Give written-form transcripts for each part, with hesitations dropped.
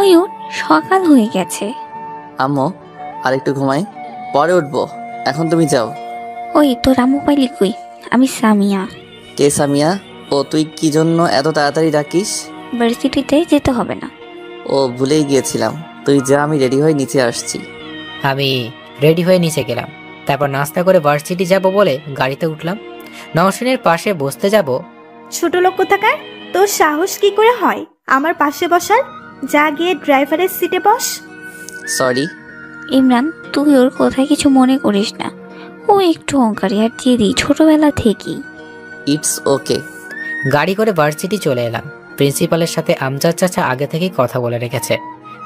তাড়াতাড়ি উঠ, সকাল হয়ে গেছে। আম্মু আর একটু ঘুমাই, পরে উঠবো, এখন তুমি যাও। ওই তোর আম্মু পাইলি কই? আমি সামিয়া। কে সামিয়া? ও তুই কি জন্য এত তাড়াতাড়ি ডাকিস? ভার্সিটিতে যেতে হবে না। ও ভুলেই গিয়েছিলাম, তুই যা, আমি রেডি হয়ে নিচে আসছি। আমি রেডি হয়ে নিচে গেলাম। তারপর নাস্তা করে ভার্সিটি যাব বলে গাড়িতে উঠলাম। নওশিনের পাশে বসতে যাব। ছোট লোক কোথাকার, তোর সাহস কি করে হয় আমার পাশে বসার? যা গিয়ে ড্রাইভারের সিটে বস। সরি। ইমরান, তুই ওর কথায় কিছু মনে করিস না। ও একটু অহংকারী আর জেদি ছোটবেলা থেকেই। It's okay. গাড়ি করে ভার্সিটি চলে এলাম। প্রিন্সিপালের সাথে আমজাদ চাচা আগে থেকেই কথা বলে রেখেছে।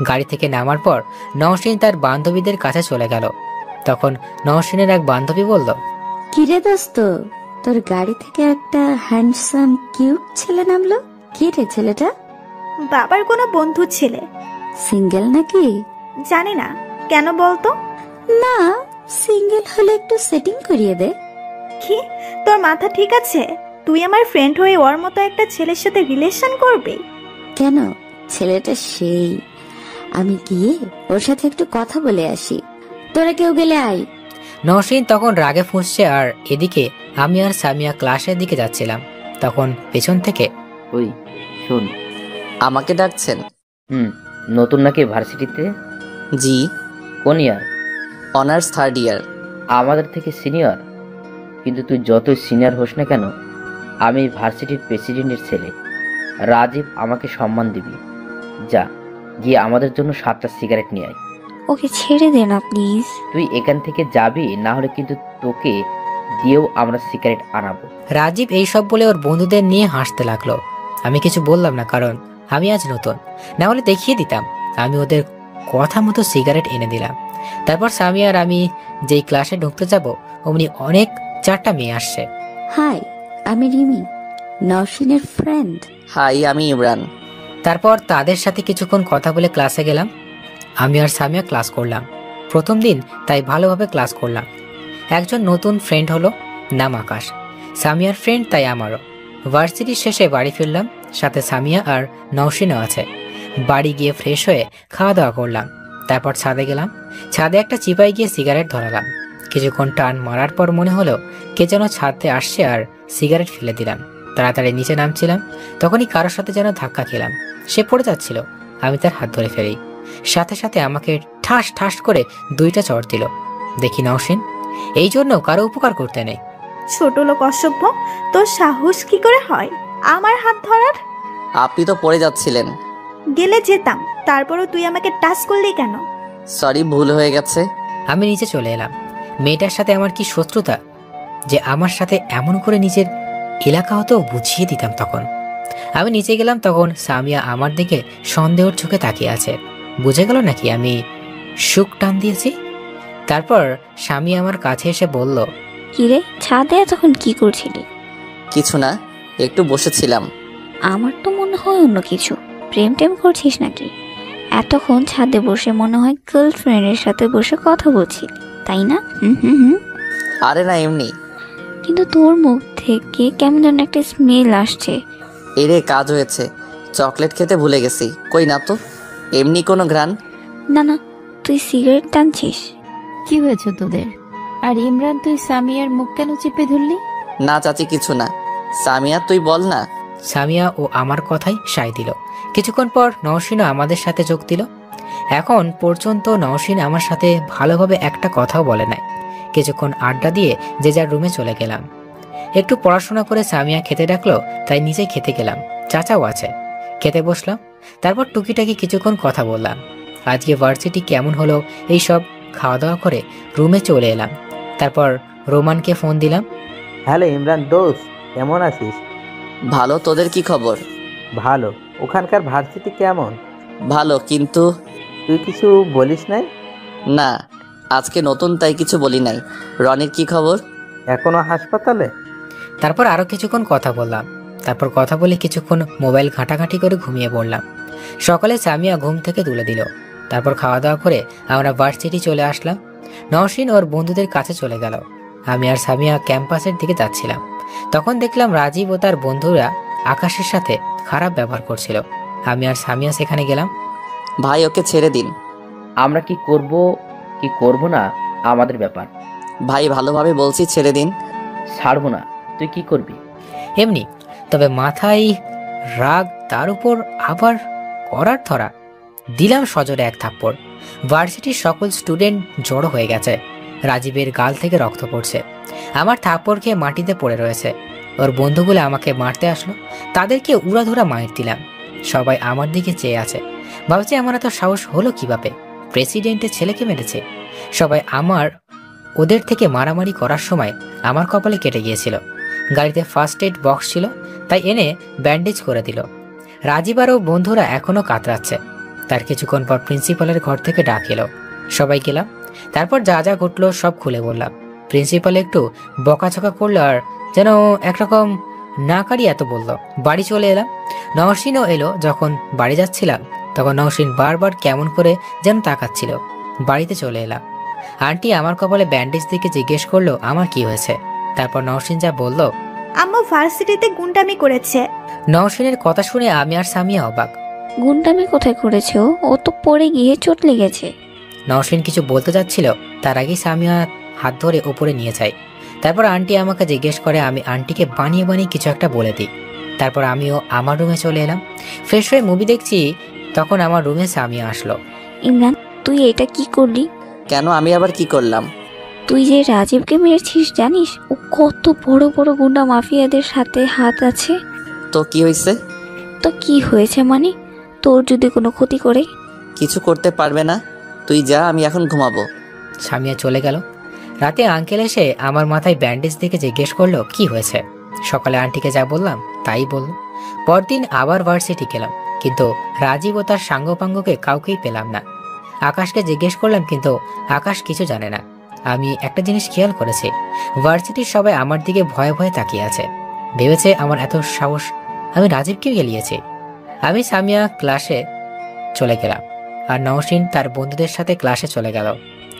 গাড়ি থেকে নামার পর নওশিন তার বান্ধবীদের কাছে চলে গেল। তখন নওশিনের এক বান্ধবী বলল, কিরে দোস্ত, তোর গাড়ি থেকে একটা হ্যান্ডসাম কিউট ছেলে নামলো। কি রে ছেলেটা? বাবার কোনো বন্ধু ছেলে। সিঙ্গেল নাকি? জানি না, কেন বলতো? না, সিঙ্গেল হলে একটু সেটিং করিয়ে দে। কি, তোর মাথা ঠিক আছে? তুই আমার ফ্রেন্ড হয়ে ওর মতো একটা ছেলের সাথে রিলেশন করবি? কেন, ছেলেটা সেই। আমি গিয়ে ওর সাথে একটু কথা বলে আসি, তোরা কেউ গেলে আয়। নওশিন তখন রাগে ফুঁসছে, আর এদিকে আমি আর সামিয়া ক্লাসের দিকে যাচ্ছিলাম। তখন পেছন থেকে, ওই শোন। আমাকে ডাকছেন? নতুন নাকি ভার্সিটিতে? জি। কোন ইয়ার? Honours third year. আমাদের থেকে সিনিয়র, কিন্তু তুই যতই সিনিয়র হোস না কেন, আমি ভার্সিটির প্রেসিডেন্টের ছেলে। রাজীব আমাকে সম্মান দিবি। যা গিয়ে আমাদের জন্য 7টা সিগারেট নিয়ে আয়। ওকে ছেড়ে দে না প্লিজ। তুই এখান থেকে যাবি, না হলে কিন্তু তোকে দিয়েও আমরা সিগারেট আনাবো। রাজীব এইসব বলে ওর বন্ধুদের নিয়ে হাসতে লাগলো। আমি কিছু বললাম না, কারণ আমি আজ নতুন, না হলে দেখিয়ে দিতাম। আমি ওদের কথা মতো সিগারেট এনে দিলাম। তারপর সামিয়া আর আমি যেই ক্লাসে ঢুকতে যাব, অমনি অনেক 4টা মেয়ে আসছে। হাই, আমি রিমি, নওশিনের ফ্রেন্ড। হাই, আমি ইমরান। তারপর তাদের সাথে কিছুক্ষণ কথা বলে ক্লাসে গেলাম। আমি আর সামিয়া ক্লাস করলাম। প্রথম দিন, তাই ভালোভাবে ক্লাস করলাম। একজন নতুন ফ্রেন্ড হলো, নাম আকাশ। সামিয়ার ফ্রেন্ড, তাই আমারও। ভার্সিটির শেষে বাড়ি ফিরলাম, সাথে সামিয়া আর নওশিনও আছে। বাড়ি গিয়ে ফ্রেশ হয়ে খাওয়া দাওয়া করলাম। তারপর ছাদে গেলাম। ছাদে একটা চিপায় গিয়ে সিগারেট ধরালাম। কিছুক্ষণ টান মারার পর মনে হলো কে যেন ছাদে আসছে, আর সিগারেট ফেলে দিলাম। তাড়াতাড়ি নিচে নামছিলাম, তখনই কারোর সাথে যেন ধাক্কা খেলাম। সে পড়ে যাচ্ছিল, আমি তার হাত ধরে ফেলি। সাথে সাথে আমাকে ঠাস ঠাস করে 2টা চড় দিল। দেখি নওশিন, এই জন্য কারো উপকার করতে নেই। ছোট লোক, অসভ্য, তোর সাহস কি করে হয় আমার হাত ধরার? আপনি তো পড়ে যাচ্ছিলেন। গেলে যেতাম, তারপরও তুই আমাকে টাচ করলি কেন? সরি, ভুল হয়ে গেছে। আমি নিচে চলে এলাম। মেয়েটার সাথে আমার কি শত্রুতা যে আমার সাথে এমন করে নিজের এলাকা হতেও বুঝিয়ে দিতাম। তখন আমি নিচে গেলাম, তখন সামিয়া আমার দিকে সন্দেহের চোখে তাকিয়ে আছে। বুঝে গেল নাকি আমি সুখ টান দিয়েছি? তারপর স্বামী আমার কাছে এসে বলল, কিরে, ছাদে এতক্ষণ কি করছিলি? কিছু না, একটু বসেছিলাম। আমার তো মনে হয় অন্য কিছু। প্রেম টেম করছিস নাকি? এতক্ষণ ছাদে বসে মনে হয় গার্লফ্রেন্ডের সাথে বসে কথা বলছিলি, তাই না? হুম। আরে না, এমনি। কিন্তু তোর মুখ থেকে কেমন যেন একটা স্মেল আসছে। এরে, কাজ হয়েছে, চকলেট খেতে ভুলে গেছি। কই না তো, এমনি কোনো ঘ্রাণ। না, তুই সিগারেট টানছিস। কি হয়েছে তোদের? আর ইমরান, তুই সামিয়ার মুখ কেন চেপে ধরলি? না চাচি, কিছু না। সামিয়া, তুই বল না। সামিয়া ও আমার কথাই সায় দিল। কিছুক্ষণ পর নওশিনও আমাদের সাথে যোগ দিল। এখন পর্যন্ত নওশিন আমার সাথে ভালোভাবে একটা কথাও বলে নাই। কিছুক্ষণ আড্ডা দিয়ে যে যার রুমে চলে গেলাম। একটু পড়াশোনা করে সামিয়া খেতে ডাকলো, তাই নিজে খেতে গেলাম। চাচাও আছে, খেতে বসলাম। তারপর টুকিটাকি কিছুক্ষণ কথা বললাম। আজকে ভার্সিটি কেমন হলো এইসব খাওয়া দাওয়া করে রুমে চলে এলাম। তারপর রোমানকে ফোন দিলাম। হ্যালো ইমরান দোস্ত, কেমন আছিস? ভালো, তোদের কি খবর? ভালো। ওখানকার ভার্সিটি কেমন? ভালো, কিন্তু তুই কিছু বলিস নাই? না, আজকে নতুন, তাই কিছু বলি নাই। রনির কি খবর? এখনো হাসপাতালে? তারপর আরো কিছুক্ষণ কথা বললাম। তারপর কথা বলে কিছুক্ষণ মোবাইল ঘাঁটাঘাঁটি করে ঘুমিয়ে পড়লাম। সকালে সামিয়া ঘুম থেকে তুলে দিল। তারপর খাওয়া দাওয়া করে আমরা ভার্সিটি চলে আসলাম। নওশিন ওর বন্ধুদের কাছে চলে গেল। আমি আর সামিয়া ক্যাম্পাসের দিকে যাচ্ছিলাম। তখন দেখলাম রাজীব ও তার বন্ধুরা আকাশের সাথে খারাপ ব্যবহার করছিল। আমি আর সামিয়া সেখানে গেলাম। ভাই ওকে ছেড়ে দিন। আমরা কি করব না আমাদের ব্যাপার। ভাই ভালোভাবে বলছি, ছেড়ে দিন। ছাড়বো না। তুই কি করবি? এমনি, তবে মাথায় রাগ, তার উপর আবার করার ধরা। দিলাম সজোরে এক থাপ্পড়। ভার্সিটির সকল স্টুডেন্ট জড়ো হয়ে গেছে। রাজীবের গাল থেকে রক্ত পড়ছে। আমার থাপ্পড় খেয়ে মাটিতে পড়ে রয়েছে। ওর বন্ধুগুলো আমাকে মারতে আসলো, তাদেরকে উড়াধুরা মাইর দিলাম। সবাই আমার দিকে চেয়ে আছে, ভাবছে আমার এত সাহস হলো কিভাবে, প্রেসিডেন্টের ছেলেকে মেরেছে। সবাই ওদের থেকে মারামারি করার সময় আমার কপালে কেটে গিয়েছিল। গাড়িতে ফার্স্ট এড বক্স ছিল, তাই এনে ব্যান্ডেজ করে দিল। রাজীব আর ও বন্ধুরা এখনো কাতরাচ্ছে। তার কিছুক্ষণ পর প্রিন্সিপালের ঘর থেকে ডাক এলো। সবাই গেলাম। তারপর যা যা ঘটলো সব খুলে বললাম। প্রিন্সিপাল একটু বকাঝকা করলো আর যেন একরকম না কারি এত বললো। বাড়ি চলে এলাম। নওশিনও এলো। যখন বাড়ি যাচ্ছিলাম তখন নওশিন বারবার কেমন করে যেন তাকাচ্ছিল। বাড়িতে চলে এলাম। আন্টি আমার কপালে ব্যান্ডেজ দিকে জিজ্ঞেস করলো আমার কি হয়েছে। তারপর নওশিন যা বলল, আম্মু ভার্সিটিতে গুন্ডামি করেছে। নওশিনের কথা শুনে আমি আর সামিয়া অবাক। গুন্ডামি কোথায় করেছে? ও তো পড়ে গিয়ে চোট লেগেছে। নওশিন কিছু বলতে যাচ্ছিল, তার আগেই সামিয়া হাত ধরে উপরে নিয়ে যায়। তারপর আন্টি আমাকে জিজ্ঞেস করে, আমি আন্টিকে বানিয়ে বানিয়ে কিছু একটা বলে দিই। তারপর আমিও আমার রুমে চলে এলাম। ফ্রেশ হয়ে মুভি দেখছি, তখন আমার রুমে সামিয়া আসলো। ইমরান, তুই এটা কি করলি? কেন, আমি আবার কি করলাম? তুই যে রাজীবকে মেরেছিস জানিস? ও কত বড় বড় গুন্ডা মাফিয়াদের সাথে হাত আছে। তো কি হয়েছে? তো কি হয়েছে মানে? তোর যদি কোনো ক্ষতি করে? কিছু করতে পারবে না। তুই যা, আমি এখন ঘুমাবো। সামিয়া চলে গেল। রাতে আঙ্কেল এসে আমার মাথায় ব্যান্ডেজ দেখে জিজ্ঞেস করলো কি হয়েছে। সকালে আন্টিকে যা বললাম তাই বলল। পরদিন আবার ভার্সিটি গেলাম, কিন্তু রাজীব ও তার সাঙ্গপাঙ্গকে কাউকেই পেলাম না। আকাশকে জিজ্ঞেস করলাম, কিন্তু আকাশ কিছু জানে না। আমি একটা জিনিস খেয়াল করেছি, ভার্সিটির সবাই আমার দিকে ভয়ে ভয়ে তাকিয়ে আছে। ভেবেছে আমার এত সাহস, আমি রাজীবকে গেলিয়েছি। আমি সামিয়া ক্লাসে চলে গেলাম, আর নওশিন তার বন্ধুদের সাথে ক্লাসে চলে গেল।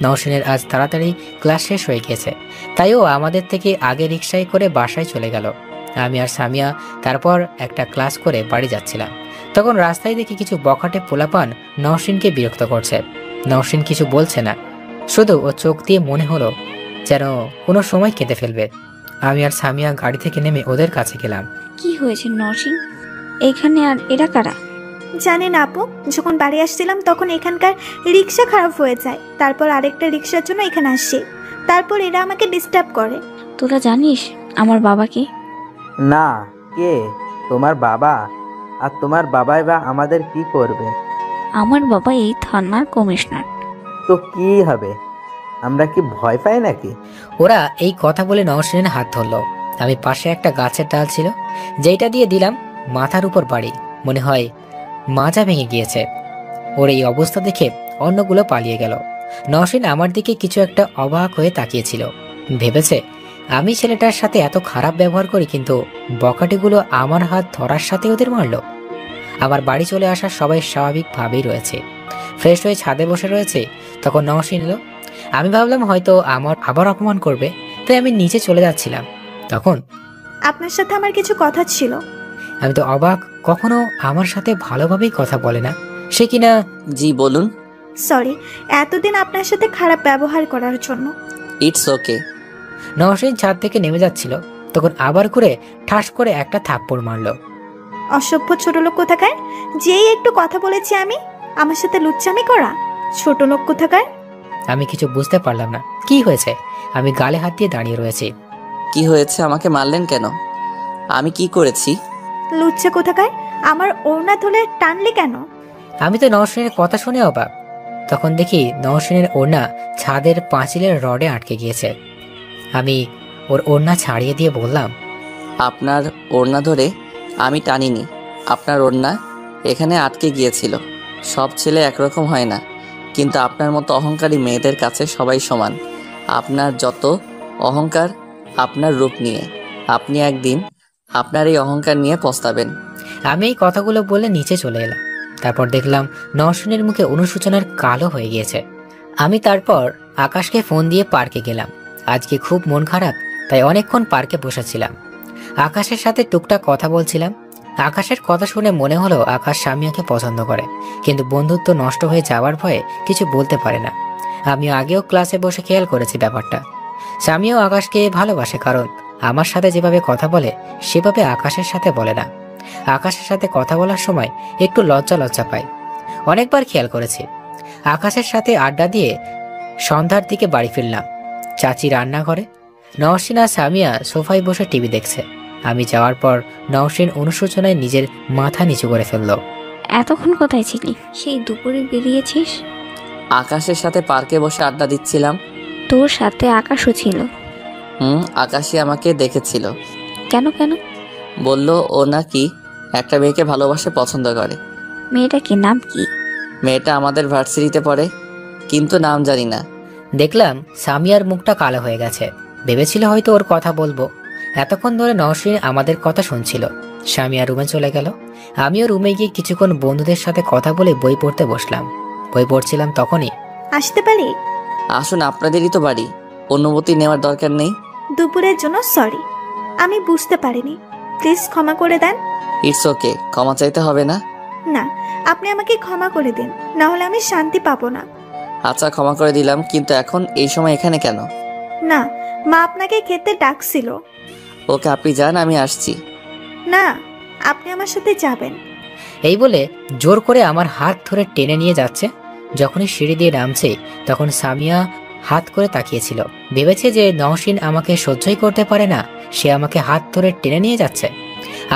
নওশিনের আজ তাড়াতাড়ি ক্লাস শেষ হয়ে গেছে, তাই ও আমাদের থেকে আগে রিক্সায় করে বাসায় চলে গেল। আমি আর সামিয়া তারপর একটা ক্লাস করে বাড়ি যাচ্ছিলাম। তখন রাস্তায় দেখি কিছু বখাটে পোলাপান নওশিনকে বিরক্ত করছে। নওশিন কিছু বলছে না, শুধু ও চোখ দিয়ে মনে হলো যেন কোনো সময় কেঁদে ফেলবে। আমি আর সামিয়া গাড়ি থেকে নেমে ওদের কাছে গেলাম। কি হয়েছে নরসিং? এখানে আর এরা কারা? জানেন আপু, যখন বাড়ি আসছিলাম তখন এখানকার রিক্সা খারাপ হয়ে যায়। তারপর আরেকটা রিক্সার জন্য এখানে আসি। তারপর এরা আমাকে ডিস্টার্ব করে। তোরা জানিস আমার বাবাকে? না। কে? তোমার বাবা? আর তোমার বাবাই বা আমাদের কি করবে? আমার বাবা এই থানার কমিশনার। তো কি হবে? আমরা কি ভয় পাই নাকি? ওরা এই কথা বলে নওশিনের হাত ধরল। আমি পাশে একটা গাছের ডাল ছিল, যেটা দিয়ে দিলাম মাথার উপর বাড়ি। মনে হয় মাজা ভেঙে গিয়েছে। ওর এই অবস্থা দেখে অন্যগুলো পালিয়ে গেল। নওশিন আমার দিকে কিছু একটা অবাক হয়ে তাকিয়েছিল। ভেবেছে আমি ছেলেটার সাথে এত খারাপ ব্যবহার করি, কিন্তু বকাটিগুলো আমার হাত ধরার সাথে ওদের মারল। আমার বাড়ি চলে আসা সবাই স্বাভাবিকভাবেই রয়েছে, ফ্রেশ হয়ে ছাদে বসে রয়েছে। তখন নওশিন এলো। আমি ভাবলাম হয়তো আমার আবার অপমান করবে, তাই আমি নিচে চলে যাচ্ছিলাম। তখন আপনার সাথে আমার কিছু কথা ছিল। আমি তো অবাক, কখনো আমার সাথে ভালোভাবেই কথা বলে না সে কিনা। জি বলুন। সরি এতদিন আপনার সাথে খারাপ ব্যবহার করার জন্য। It's okay. নওশিন ছাদ থেকে নেমে যাচ্ছিল, তখন আবার করে ঠাস করে একটা থাপ্পড় মারলো। অসভ্য ছোট লোক কোথাকার! যেই একটু কথা বলেছি আমি, আমার সাথে লুচ্চামি করা! ছোট লোক কোথাকার! আমি কিছু বুঝতে পারলাম না কি হয়েছে। আমি গালে হাত দিয়ে দাঁড়িয়ে রয়েছি। কি হয়েছে? আমাকে মারলেন কেন? আমি কি করেছি? লুচ্চা কোথাকার! আমার ওড়না ধরে টানলে কেন? আমি তো নওশিনের কথা শুনে অবাক। তখন দেখি নওশিনের ওড়না ছাদের পাঁচিলের রডে আটকে গিয়েছে। আমি ওর ওড়না ছাড়িয়ে দিয়ে বললাম, আপনার ওড়না ধরে আমি টানিনি, আপনার ওড়না এখানে আটকে গিয়েছিল। সব ছেলে একরকম হয় না, কিন্তু আপনার মতো অহংকারী মেয়েদের কাছে সবাই সমান। আপনার যত অহংকার আপনার রূপ নিয়ে, আপনি একদিন আপনার এই অহংকার নিয়ে পস্তাবেন। আমি এই কথাগুলো বলে নিচে চলে এলাম। তারপর দেখলাম নওশিনের মুখে অনুশোচনার কালো হয়ে গিয়েছে। আমি তারপর আকাশকে ফোন দিয়ে পার্কে গেলাম। আজকে খুব মন খারাপ, তাই অনেকক্ষণ পার্কে বসেছিলাম। আকাশের সাথে টুকটাক কথা বলছিলাম। আকাশের কথা শুনে মনে হলো আকাশ সামিয়াকে পছন্দ করে, কিন্তু বন্ধুত্ব নষ্ট হয়ে যাওয়ার ভয়ে কিছু বলতে পারে না। আমি আগেও ক্লাসে বসে খেয়াল করেছি ব্যাপারটা। সামিয়াও আকাশকে ভালোবাসে, কারণ আমার সাথে যেভাবে কথা বলে সেভাবে আকাশের সাথে বলে না। আকাশের সাথে কথা বলার সময় একটু লজ্জা লজ্জা পায়। অনেকবার খেয়াল করেছি। আকাশের সাথে আড্ডা দিয়ে সন্ধ্যার দিকে বাড়ি ফিরলাম। চাচি রান্না করে, নওশিন আর সামিয়া সোফায় বসে টিভি দেখছে। আমি যাওয়ার পর নওশিন অনুশোচনায় নিজের মাথা নিচু করে ফেলল। এতক্ষণ কোথায় ছিলি? সেই দুপুরে বেরিয়েছিস? আকাশের সাথে পার্কে বসে আড্ডা দিচ্ছিলাম। তোর সাথে আকাশও ছিল? আকাশই আমাকে দেখেছিল। কেন কেন? বলল ও নাকি একটা মেয়েকে ভালোবাসে, পছন্দ করে। মেয়েটা কি, নাম কি? মেয়েটা আমাদের ভার্সিটিতে পড়ে, কিন্তু নাম জানি না। দেখলাম সামিয়ার মুখটা কালো হয়ে গেছে। ভেবেছিল হয়তো ওর কথা বলবো। এতক্ষণ ধরে নওশিন আমাদের কথা শুনছিল। সামিয়া রুমে চলে গেল। আমিও রুমে গিয়ে কিছুক্ষণ বন্ধুদের সাথে কথা বলে বই পড়তে বসলাম। বই পড়ছিলাম তখনই। আসতে পারি? আসুন, আপনাদেরই তো বাড়ি, অনুমতি নেওয়ার দরকার নেই। দুপুরের জন্য সরি, আমি বুঝতে পারিনি, প্লিজ ক্ষমা করে দেন। ইটস ওকে, ক্ষমা চাইতে হবে না। না, আপনি আমাকে ক্ষমা করে দিন, না হলে আমি শান্তি পাবো না। আচ্ছা, ক্ষমা করে দিলাম, কিন্তু এখন এই সময় এখানে কেন? না, মা আপনাকে খেতে ডাকছিল। ওকে, আপনি যান, আমি আসছি। না, আপনি আমার সাথে যাবেন। এই বলে জোর করে আমার হাত ধরে টেনে নিয়ে যাচ্ছে। যখনই সিঁড়ি দিয়ে নামছে তখন সামিয়া হাত করে তাকিয়েছিল। ভেবেছে যে নওশিন আমাকে সহ্যই করতে পারে না, সে আমাকে হাত ধরে টেনে নিয়ে যাচ্ছে।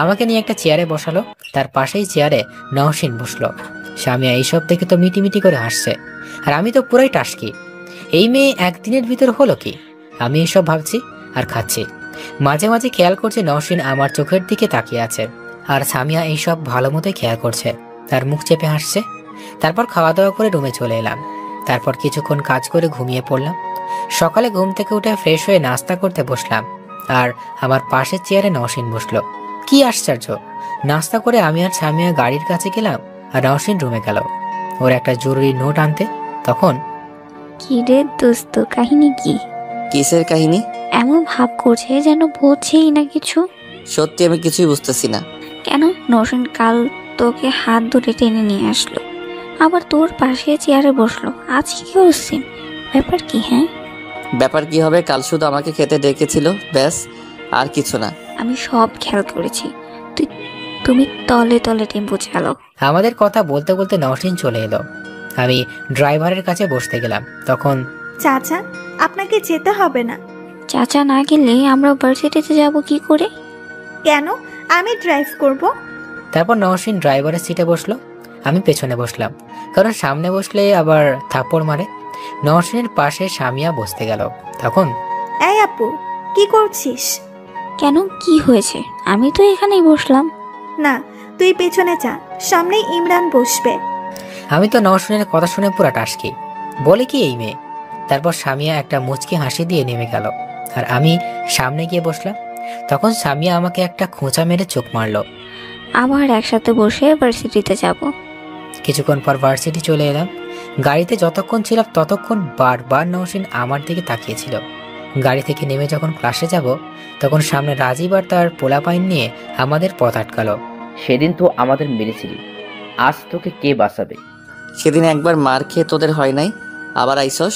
আমাকে নিয়ে একটা চেয়ারে বসালো। তার পাশেই চেয়ারে নওশিন বসলো। সামিয়া এইসব দেখে তো মিটিমিটি করে হাসছে, আর আমি তো পুরাই টাসকি। এই মেয়ে একদিনের ভিতর হলো কি? আমি এসব ভাবছি আর খাচ্ছি। মাঝে মাঝে খেয়াল করছে নওশিন আমার চোখের দিকে তাকিয়ে আছে, আর সামিয়া এইসব ভালো মতোই খেয়াল করছে। তার মুখ চেপে হাসছে। তারপর খাওয়া দাওয়া করে রুমে চলে এলাম। তারপর কিছুক্ষণ কাজ করে ঘুমিয়ে পড়লাম। সকালে ঘুম থেকে উঠে ফ্রেশ হয়ে নাস্তা করতে বসলাম, আর আমার পাশের চেয়ারে নওশিন বসলো। কি আশ্চর্য! নাস্তা করে আমি আর সামিয়া গাড়ির কাছে গেলাম, আর নওশিন রুমে গেল ওর একটা জরুরি নোট আনতে। তখন কি রে দোস্ত, কাহিনী কি? কিসের কাহিনী? এমন ভাব করছে যেন বুঝছেই না কিছু। সত্যি আমি কিছুই বুঝতেছি না। কেন? নওশিন কাল তোকে হাত ধরে টেনে নিয়ে আসলো, আবার তোর পাশে চেয়ারে বসলো, আজ কি করছেন? ব্যাপার কি? হ্যাঁ, ব্যাপার কি হবে? কাল শুধু আমাকে খেতে ডেকেছিল, ব্যাস, আর কিছু না। আমি সব খেয়াল করেছি। তুমি তলে তলে টেম্পো চালাও। আমাদের কথা বলতে বলতে নওশিন চলে এলো। আমি ড্রাইভারের কাছে বসতে গেলাম। তখন চাচা, আপনাকে যেতে হবে না। চাচা না গেলে আমরা ভার্সিটিতে যাব কি করে? কেন? আমি ড্রাইভ করব। তারপর নওশিন ড্রাইভারের সিটে বসলো, আমি পেছনে বসলাম, কারণ সামনে বসলে আবার থাপ্পড় মারে। নওশিনের পাশে সামিয়া বসতে গেল। তখন এই আপু, কি করছিস? কেন, কি হয়েছে? আমি তো এখানেই বসলাম। না, তুই পেছনে যা, সামনেই ইমরান বসবে। আমি তো নওশিনের কথা শুনে পুরা টাসকি। বলে কি এই মেয়ে? তারপর সামিয়া একটা মুচকি হাসি দিয়ে নেমে গেল, আর আমি সামনে গিয়ে বসলাম। তখন সামিয়া আমাকে একটা খোঁচা মেরে চোখ মারলো। আবার একসাথে বসে ভার্সিটিতে যাব। কিছুক্ষণ পর ভার্সিটি চলে এলাম। গাড়িতে যতক্ষণ ছিলাম ততক্ষণ বারবার নওশিন আমার দিকে তাকিয়েছিল। গাড়ি থেকে নেমে যখন ক্লাসে যাব তখন সামনে রাজীব আর তার পোলাপাইন নিয়ে আমাদের পথ আটকালো। সেদিন তো আমাদের মেরেছিলি, আজ তোকে কে বাঁচাবে? সেদিন একবার মার খেয়ে তোদের হয় নাই, আবার আইসস।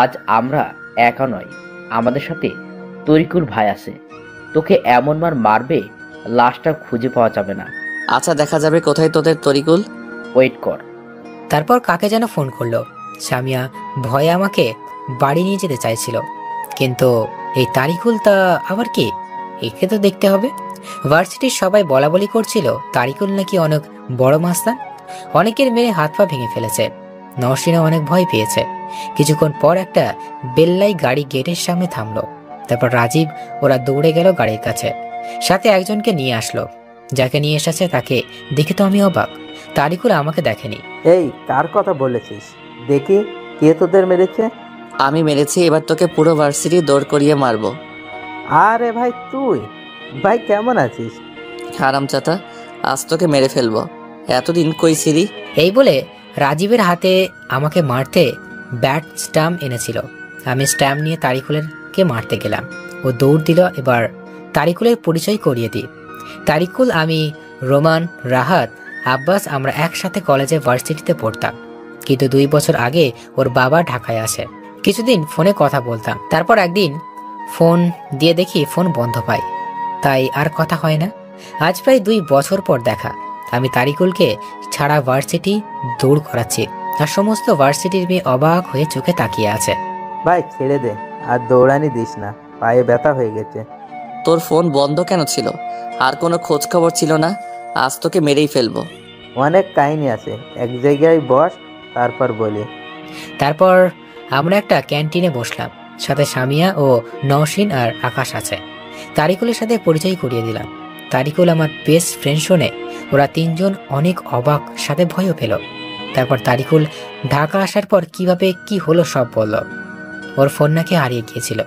আজ আমরা একা নয়, আমাদের সাথে তরিকুল ভাই আছে। তোকে এমন মার মারবে, লাশটা খুঁজে পাওয়া যাবে না। আচ্ছা, দেখা যাবে কোথায় তোদের তরিকুল। ওয়েট কর। তারপর কাকে যেন ফোন করলো। সামিয়া ভয়ে আমাকে বাড়ি নিয়ে যেতে চাইছিল, কিন্তু এই তারিকুল তা আবার কি? একে তো দেখতে হবে। ভার্সিটির সবাই বলা বলি করছিল তারিকুল নাকি অনেক বড় মাস্তান, অনেকের মেরে হাত পা ভেঙে ফেলেছে। নওশিনও অনেক ভয় পেয়েছে। কিছুক্ষণ পর একটা বেল্লাই গাড়ি গেটের সামনে থামলো। তারপর রাজীব ওরা দৌড়ে গেল গাড়ির কাছে, সাথে একজনকে নিয়ে আসলো। যাকে নিয়ে এসেছে তাকে দেখে তো আমি অবাক। তারিকুল আমাকে দেখেনি। এই, কার কথা বলেছিস? দেখি কে তোদের মেরেছে। আমি মেরেছি, এবার তোকে পুরো ভার্সিটি দৌড় করিয়ে মারবো। আরে ভাই, তুই ভাই কেমন আছিস? হারামজাদা, আজ তোকে মেরে ফেলবো। এতদিন কই ছিলি? এই বলে রাজীবের হাতে আমাকে মারতে ব্যাট স্ট্যাম্প এনেছিল। আমি স্ট্যাম্প নিয়ে তারিকুলেরকে মারতে গেলাম। ও দৌড় দিল। এবার তারিকুলের পরিচয় করিয়ে দিই। তারিকুল আমি রোমান, রাহাত, আব্বাস আমরা একসাথে কলেজে ভার্সিটিতে পড়তাম, কিন্তু 2 বছর আগে ওর বাবা ঢাকায় আসে। কিছুদিন ফোনে কথা বলতাম, তারপর একদিন ফোন দিয়ে দেখি ফোন বন্ধ পাই, তাই আর কথা হয় না। আজ প্রায় 2 বছর পর দেখা। আমি তারিকুলকে ছাড়া ভার্সিটি দৌড় করাচ্ছি, আর সমস্ত ভার্সিটির মেয়ে অবাক হয়ে চোখে তাকিয়ে আছে। ভাই ছেড়ে দে, আর দৌড়ানি দিস না, পায়ে ব্যথা হয়ে গেছে। তোর ফোন বন্ধ কেন ছিল? আর কোনো খোঁজ খবর ছিল না? আজ তোকে মেরেই ফেলবো। অনেক কাহিনী আছে, এক জায়গায় বস, তারপর বলি। তারপর আমরা একটা ক্যান্টিনে বসলাম, সাথে সামিয়া ও নওশিন আর আকাশ আছে। তারিকুলের সাথে পরিচয় করিয়ে দিলাম। তারিকুল আমার বেস্ট ফ্রেন্ড শুনে ওরা 3 জন অনেক অবাক, সাথে ভয়ও পেল। তারপর তারিকুল ঢাকা আসার পর কিভাবে কি হলো সব বলল। ওর ফোন নাকি হারিয়ে গিয়েছিল,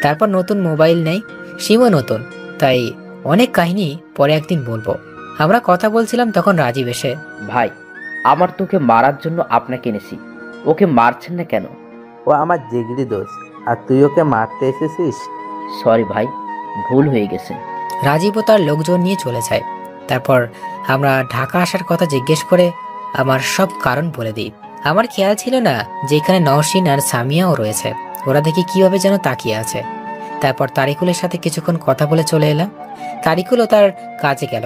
তারপর নতুন মোবাইল নেই, সিমও নতুন, তাই অনেক কাহিনী পরে একদিন বলবো। আমরা কথা বলছিলাম, তখন রাজীব এসে, ভাই, আমার তোকে মারার জন্য আপনাকে এনেছি, ওকে মারছেন না কেন? ও আমার জিগরি দোষ, আর তুই ওকে মারতে এসেছিস? সরি ভাই, ভুল হয়ে গেছে। রাজীবও তার লোকজন নিয়ে চলে যায়। তারপর আমরা ঢাকা আসার কথা জিজ্ঞেস করে আমার সব কারণ বলে দিই। আমার খেয়াল ছিল না যে এখানে নওশিন আর সামিয়াও রয়েছে। ওরা দেখি কিভাবে যেন তাকিয়ে আছে। তারপর তারিকুলের সাথে কিছুক্ষণ কথা বলে চলে এলাম। তারিকুলও তার কাজে গেল।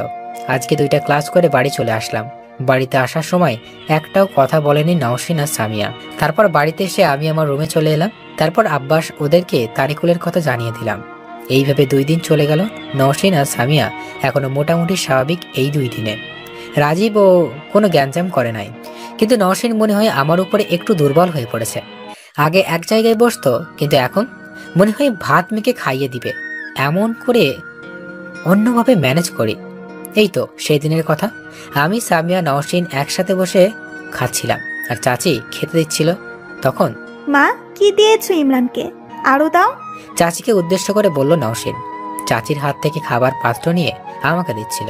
আজকে 2টা ক্লাস করে বাড়ি চলে আসলাম। বাড়িতে আসার সময় একটাও কথা বলেনি নওশিন আর সামিয়া। তারপর বাড়িতে এসে আমি আমার রুমে চলে এলাম। তারপর আব্বাস ওদেরকে তারিকুলের কথা জানিয়ে দিলাম। এইভাবে 2 দিন চলে গেল। নওশিন আর সামিয়া এখনো মোটামুটি স্বাভাবিক এই 2 দিনে। রাজীবও কোনো জ্ঞানজাম করে নাই, কিন্তু নওশিন মনে হয় আমার উপরে একটু দুর্বল হয়ে পড়েছে। আগে এক জায়গায় বসতো, কিন্তু এখন মনে হয় ভাত মেখে খাইয়ে দিবে, এমন করে অন্যভাবে ম্যানেজ করি। এই তো সেই দিনের কথা। আমি, সামিয়া, নওশিন একসাথে বসে খাচ্ছিলাম, আর চাচি খেতে দিচ্ছিল। তখন, মা কি দিয়েছো ইমরানকে, আরো দাও। চাচিকে উদ্দেশ্য করে বলল নওশিন। চাচির হাত থেকে খাবার পাত্র নিয়ে আমাকে দিচ্ছিল,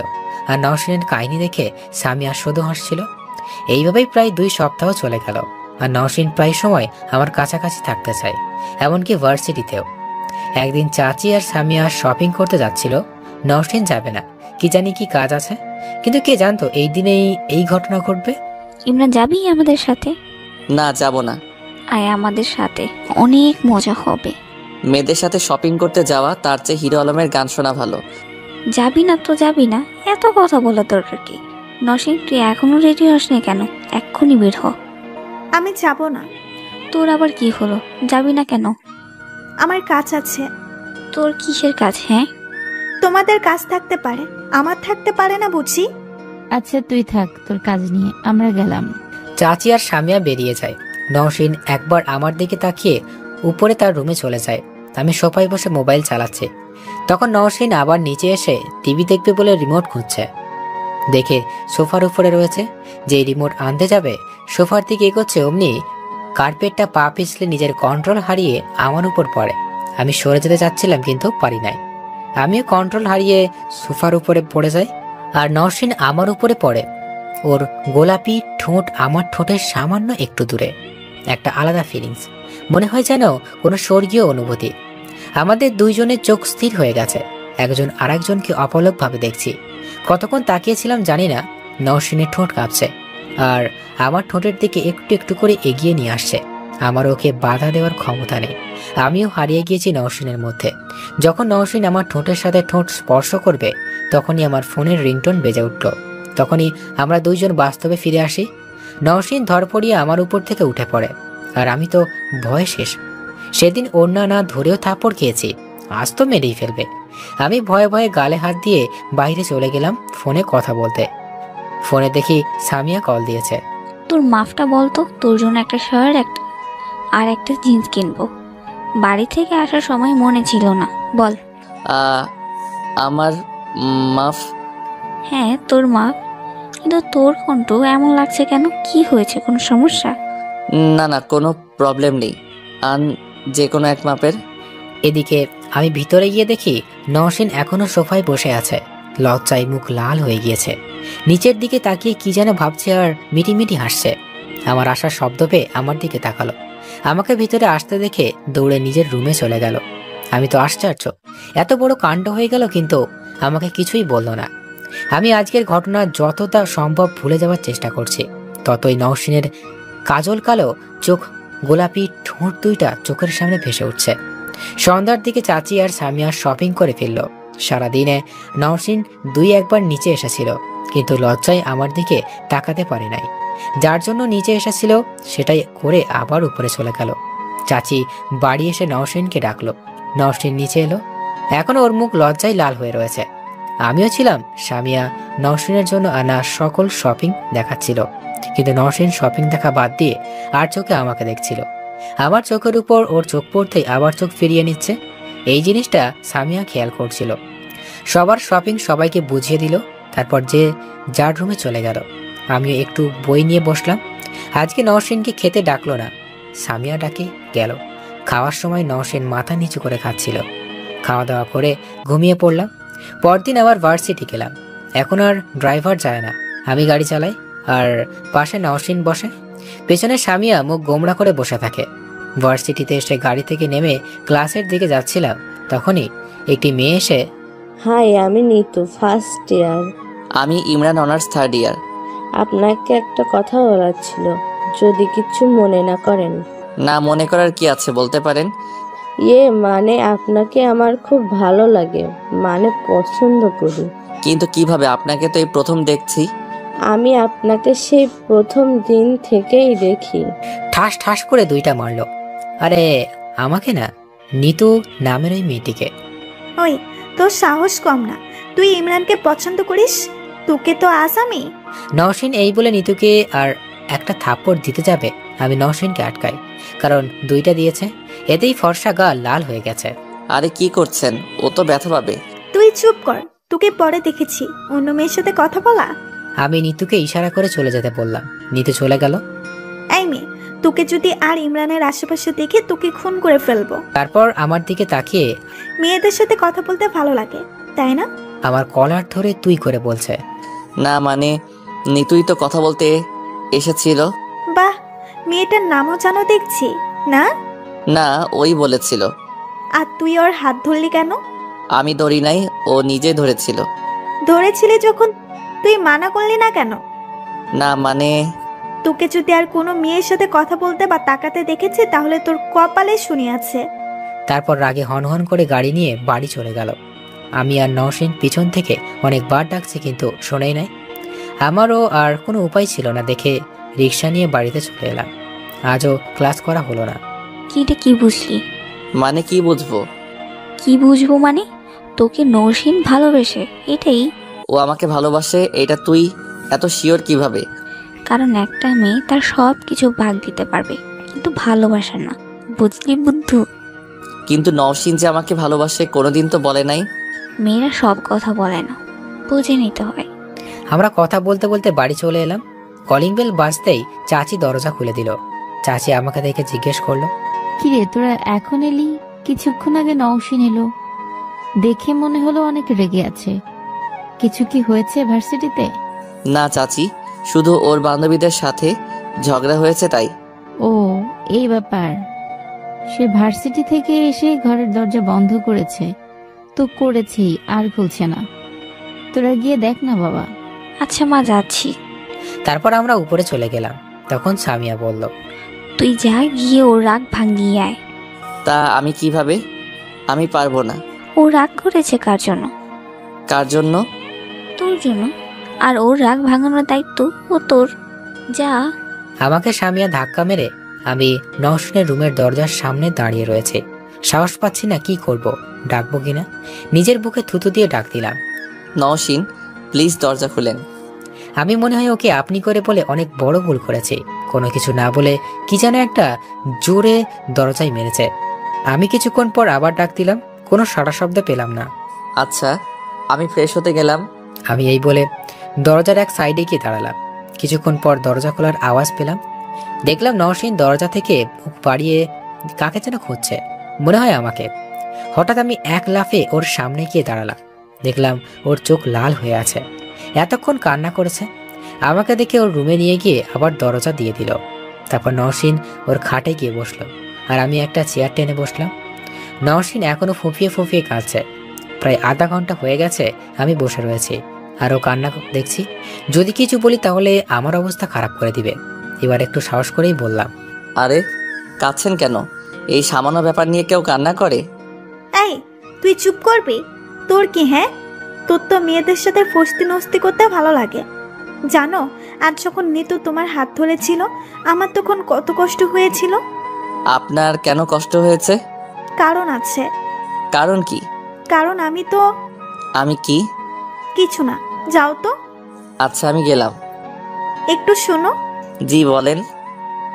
আর নওশিনের কাহিনী দেখে সামিয়া শুধু হাসছিল। এইভাবেই প্রায় 2 সপ্তাহ চলে গেল, আর নওশিন প্রায় সময় আমার কাছাকাছি থাকতে চায়, এমনকি ভার্সিটিতেও। একদিন চাচি আর সামিয়া শপিং করতে যাচ্ছিল। নওশিন যাবে না, কি জানি কি কাজ আছে, কিন্তু কে জানতো এই দিনেই এই ঘটনা ঘটবে। ইমরান, যাবি আমাদের সাথে? না, যাব না। আয় আমাদের সাথে, অনেক মজা হবে। মেয়েদের সাথে শপিং করতে যাওয়া তার চেয়ে হিরো আলমের গান শোনা ভালো। যাবি না তো যাবি না, এত কথা বলার দরকার কি? নসীন, তুই এখনো রেডি হসনি কেন? এক্ষুনি বের হ। আমি যাব না। তোর আবার কি হলো? যাবি না কেন? আমার কাজ আছে। তোর কিসের কাজ? হ্যাঁ, তোমাদের কাজ থাকতে পারে, আমার থাকতে পারে না বুঝি। আচ্ছা তুই থাক তোর কাজ নিয়ে, আমরা গেলাম। চাচি আর সামিয়া বেরিয়ে যায়। নওশিন একবার আমার দিকে তাকিয়ে উপরে তার রুমে চলে যায়। আমি সোফায় বসে মোবাইল চালাচ্ছি। তখন নওশিন আবার নিচে এসে টিভি দেখবে বলে রিমোট খুঁজছে। দেখে সোফার উপরে রয়েছে, যে রিমোট আনতে যাবে সোফার দিকে এগোচ্ছে, অমনি কার্পেটটা পা পিছলে নিজের কন্ট্রোল হারিয়ে আমার উপর পড়ে। আমি সরে যেতে চাচ্ছিলাম, কিন্তু পারি নাই। আমিও কন্ট্রোল হারিয়ে সোফার উপরে পড়ে যাই, আর নওশিন আমার উপরে পড়ে। ওর গোলাপি ঠোঁট আমার ঠোঁটের সামান্য একটু দূরে। একটা আলাদা ফিলিংস, মনে হয় যেন কোনো স্বর্গীয় অনুভূতি। আমাদের 2 জনের চোখ স্থির হয়ে গেছে, একজন আরেকজনকে অপলকভাবে দেখছি। কতক্ষণ তাকিয়েছিলাম জানি না। নওশিনের ঠোঁট কাঁপছে, আর আমার ঠোঁটের দিকে একটু একটু করে এগিয়ে নিয়ে আসছে। আমার ওকে বাধা দেওয়ার ক্ষমতা নেই। আমিও হারিয়ে গিয়েছি নওশিনের মধ্যে। যখন নওশিন আমার ঠোঁটের সাথে ঠোঁট স্পর্শ করবে, তখনই আমার ফোনের রিংটোন বেজে উঠল। তখনই আমরা 2 জন বাস্তবে ফিরে আসি। নওশিন ধরপড়িয়ে আমার উপর থেকে উঠে পড়ে, আর আমি তো ভয়ে শেষ। সেদিন ওড়না না ধরেও থাপ্পড় খেয়েছি, আজ তো মেরেই ফেলবে। আমি ভয়ে ভয়ে গালে হাত দিয়ে বাইরে চলে গেলাম ফোনে কথা বলতে। ফোনে দেখি সামিয়া কল দিয়েছে। তোর মাফটা বলতো, তোর জন্য একটা শার্ট আর একটা জিন্স কিনবো। বাড়ি থেকে আসার সময় মনে ছিল না। বল। আমার মাফ? হ্যাঁ, তোর মাফ, কিন্তু তোর কণ্ঠ এমন লাগছে কেন? কি হয়েছে? কোনো সমস্যা? না না, কোনো প্রবলেম নেই। আন যে কোনো এক মাপের। এদিকে আমি ভিতরে গিয়ে দেখি নওশিন এখনো সোফায় বসে আছে। লজ্জায় মুখ লাল হয়ে গিয়েছে। নিচের দিকে তাকিয়ে কি যেন ভাবছে, আর মিটিমিটি হাসছে। আমার আসার শব্দ পেয়ে আমার দিকে তাকালো। আমাকে ভিতরে আসতে দেখে দৌড়ে নিজের রুমে চলে গেল। আমি তো আশ্চর্য, এত বড় কাণ্ড হয়ে গেল, কিন্তু আমাকে কিছুই বলল না। আমি আজকের ঘটনা যতটা সম্ভব ভুলে যাওয়ার চেষ্টা করছি, ততই নওশিনের কাজল কালো চোখ, গোলাপি ঠোঁট দুইটা চোখের সামনে ভেসে উঠছে। সন্ধ্যার দিকে চাচি আর সামিয়া শপিং করে ফেলল। সারাদিনে নওশিন 2-1 নিচে এসেছিল, কিন্তু লজ্জায় আমার দিকে তাকাতে পারে নাই। যার জন্য নিচে এসেছিল সেটাই করে আবার উপরে চলে গেল। চাচি বাড়ি এসে নওশিনকে ডাকলো। নওশিন নিচে এলো। এখনো ওর মুখ লজ্জায় লাল হয়ে রয়েছে। আমিও ছিলাম। সামিয়া নওশিনের জন্য আনা সকল শপিং দেখাচ্ছিল, কিন্তু নওশিন শপিং দেখা বাদ দিয়ে আর চোখে আমাকে দেখছিল। আমার চোখের উপর ওর চোখ পড়তেই আবার চোখ ফিরিয়ে নিচ্ছে। এই জিনিসটা সামিয়া খেয়াল করছিল। সবার শপিং সবাইকে বুঝিয়ে দিল, তারপর যে যার রুমে চলে গেল। আমিও একটু বই নিয়ে বসলাম। আজকে নওশিনকে খেতে ডাকলো না, সামিয়া ডাকে গেল। খাওয়ার সময় নওশিন মাথা নিচু করে খাচ্ছিল। খাওয়া দাওয়া করে ঘুমিয়ে পড়লাম। পরদিন আবার ভার্সিটি গেলাম। এখন আর ড্রাইভার যায় না, আমি গাড়ি চালাই, আর পাশে নওশিন বসে। পেছনে সামিয়া মুখ গোমড়া করে বসে থাকে। ভার্সিটিতে এসে গাড়ি থেকে নেমে ক্লাসের দিকে যাচ্ছিলাম, তখনই একটি মেয়ে এসে, হাই, আমি নিতু, ফার্স্ট ইয়ার। আমি ইমরান, অনার্স 3rd ইয়ার। আপনাকে একটা কথা বলার ছিল, যদি কিছু মনে না করেন। না, মনে করার কি আছে, বলতে পারেন। মানে আপনাকে আমার খুব ভালো লাগে, মানে পছন্দ করি। কিন্তু কিভাবে? আপনাকে তো এই প্রথম দেখছি। আমি আপনাকে সেই প্রথম দিন থেকেই দেখি। ঠাস ঠাস করে 2টা মারলো। আরে আমাকে না, নিতু নামের ওই মেয়েটিকে। ওই তোর সাহস কম না, তুই ইমরানকে পছন্দ করিস? তোকে তো আসামি। নওশিন এই বলে নিতুকে আর একটা থাপ্পড় দিতে যাবে, আমি নওশিনকে আটকাই, কারণ 2টা দিয়েছে। এতেই ফর্সা গা লাল হয়ে গেছে। আরে কি করছেন? ও তো ব্যথা পাবে। তুই চুপ কর, তোকে পরে দেখেছি অন্য মেয়ের সাথে কথা বলা। আমি নিতুকে ইশারা করে চলে যেতে বললাম। নিতু চলে গেল। এই মেয়ে, তোকে যদি আর ইমরানের আশেপাশে দেখে তোকে খুন করে ফেলবো। তারপর আমার দিকে তাকিয়ে, মেয়েদের সাথে কথা বলতে ভালো লাগে তাই না? আমার কলার ধরে তুই করে বলছে। না মানে, নিতুই তো কথা বলতে এসেছিল। বাহ, মেয়েটার নামও জানো দেখছি না? না, ওই বলেছিল। আর তুই ওর হাত ধরলি কেন? আমি ধরি নাই, ও নিজে ধরেছিল। ধরেছিলি যখন তুই মানা করলি না কেন? না মানে, তোকে যদি আর কোনো মেয়ের সাথে কথা বলতে বা তাকাতে দেখেছে তাহলে তোর কপালে শুনি আছে। তারপর রাগে হনহন করে গাড়ি নিয়ে বাড়ি চলে গেল। আমি আর নওশিন পিছন থেকে অনেকবার ডাকছি, কিন্তু শোনেই নাই। আমারও আর কোনো উপায় ছিল না দেখে রিক্সা নিয়ে বাড়িতে চলে এলাম। আজও ক্লাস করা হলো না। কি বুঝলি? মানে কি বুঝবো? কি বুঝবো মানে? তোকে নওশিন ভালোবেসে, এটাই। ও আমাকে ভালোবাসে, এটা তুই এত শিওর কিভাবে? কারণ একটা মেয়ে তার সব কিছু ভাগ দিতে পারবে, কিন্তু ভালোবাসা না, বুঝলি বুদ্ধু? কিন্তু নওশিন যে আমাকে ভালোবাসে কোনোদিন তো বলে নাই। মেয়েরা সব কথা বলে না, বুঝে নিতে হয়। আমরা কথা বলতে বলতে বাড়ি চলে এলাম। কলিং বেল বাজতেই চাচি দরজা খুলে দিল। চাচি আমাকে দেখে জিজ্ঞেস করলো, কিরে তোরা এখন এলি? কিছুক্ষণ আগে নওশিন এলো, দেখে মনে হলো অনেক রেগে আছে। কিছু কি হয়েছে ভার্সিটিতে? না চাচি, শুধু ওর বান্ধবীদের সাথে ঝগড়া হয়েছে তাই। ও, এই ব্যাপার। সে ভার্সিটি থেকে এসে ঘরের দরজা বন্ধ করেছে তো করেছেই, আর খুলছে না। তোরা গিয়ে দেখ না বাবা। আচ্ছা মা, যাচ্ছি। তারপর আমরা উপরে চলে গেলাম। তখন সামিয়া বলল, তুই যা, গিয়ে ওর রাগ ভাঙিয়ে আয়। তা আমি কিভাবে? আমি পারবো না। ও রাগ করেছে কার জন্য? কার জন্য? তোর জন্য। আর ওর রাগ ভাঙানোর দায়িত্ব ও তোর। যা। আমাকে সামিয়া ধাক্কা মেরে আমি নওশিনের রুমের দরজার সামনে দাঁড়িয়ে রয়েছে। সাহস পাচ্ছি না কি করব, ডাকবো কিনা। নিজের বুকে থুতু দিয়ে ডাক দিলাম, নওশিন প্লিজ দরজা খুলেন। আমি মনে হয় ওকে আপনি করে বলে অনেক বড় ভুল করেছি। কোনো কিছু না বলে কি যেন একটা জোরে দরজায় মেরেছে। আমি কিছুক্ষণ পর আবার ডাক দিলাম, কোনো সাড়া শব্দ পেলাম না। আচ্ছা, আমি ফ্রেশ হতে গেলাম। আমি এই বলে দরজার এক সাইডে গিয়ে দাঁড়ালাম। কিছুক্ষণ পর দরজা খোলার আওয়াজ পেলাম। দেখলাম নওশিন দরজা থেকে মুখ বাড়িয়ে কাকে যেন খুঁজছে, মনে হয় আমাকে। হঠাৎ আমি এক লাফে ওর সামনে গিয়ে দাঁড়ালাম। দেখলাম ওর চোখ লাল হয়ে আছে, এতক্ষণ কান্না করেছে। আমাকে দেখে ওর রুমে নিয়ে গিয়ে আবার দরজা দিয়ে দিল। তারপর নওশিন ওর খাটে গিয়ে বসলো, আর আমি একটা চেয়ার টেনে বসলাম। নওশিন এখনো ফুঁপিয়ে ফুঁপিয়ে কাঁদছে। প্রায় আধা ঘন্টা হয়ে গেছে আমি বসে রয়েছি, আরও কান্না দেখছি। যদি কিছু বলি তাহলে আমার অবস্থা খারাপ করে দিবে। এবার একটু সাহস করেই বললাম, আরে কাঁদছেন কেন? এই সামান্য ব্যাপার নিয়ে কেউ কান্না করে? এই তুই চুপ করবি? তোর কি? হ্যাঁ, তোর তো মেয়েদের সাথে ফস্তি নস্তি করতে ভালো লাগে। জানো, আজ যখন নিতু তোমার হাত ধরেছিল আমার তখন কত কষ্ট হয়েছিল। আপনার কেন কষ্ট হয়েছে? কারণ আছে। কারণ কি? কারণ আমি তো আমি কি? কিছু না, যাও তো। আচ্ছা আমি গেলাম। একটু শোনো। জি বলেন।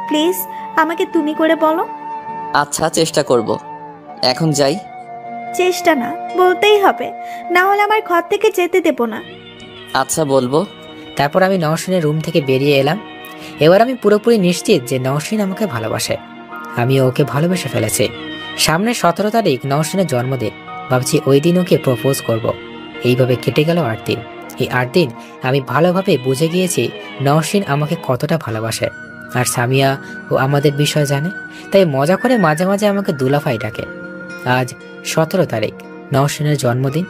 প্লিজ আমাকে তুমি করে বলো। আচ্ছা চেষ্টা করব। এখন যাই? চেষ্টা না, বলতেই হবে, না হলে আমার ঘর থেকে যেতে দেবো না। আচ্ছা বলবো। তারপর আমি নওশিনের রুম থেকে বেরিয়ে এলাম। এবার আমি পুরোপুরি নিশ্চিত যে নওশিন আমাকে ভালোবাসে, আমিও ওকে ভালোবেসে ফেলেছি। সামনে 17 তারিখ নওশিনের জন্মদিন। ভাবছি ওই দিন ওকে প্রপোজ করব। এইভাবে কেটে গেল 8 দিন। এই 8 দিন আমি ভালোভাবে বুঝে গিয়েছি নওশিন আমাকে কতটা ভালোবাসে। আর সামিয়া ও আমাদের বিষয় জানে, তাই মজা করে মাঝে মাঝে আমাকে দুলাভাই ডাকে। আজ 17 তারিখ, নওশিনের জন্মদিন।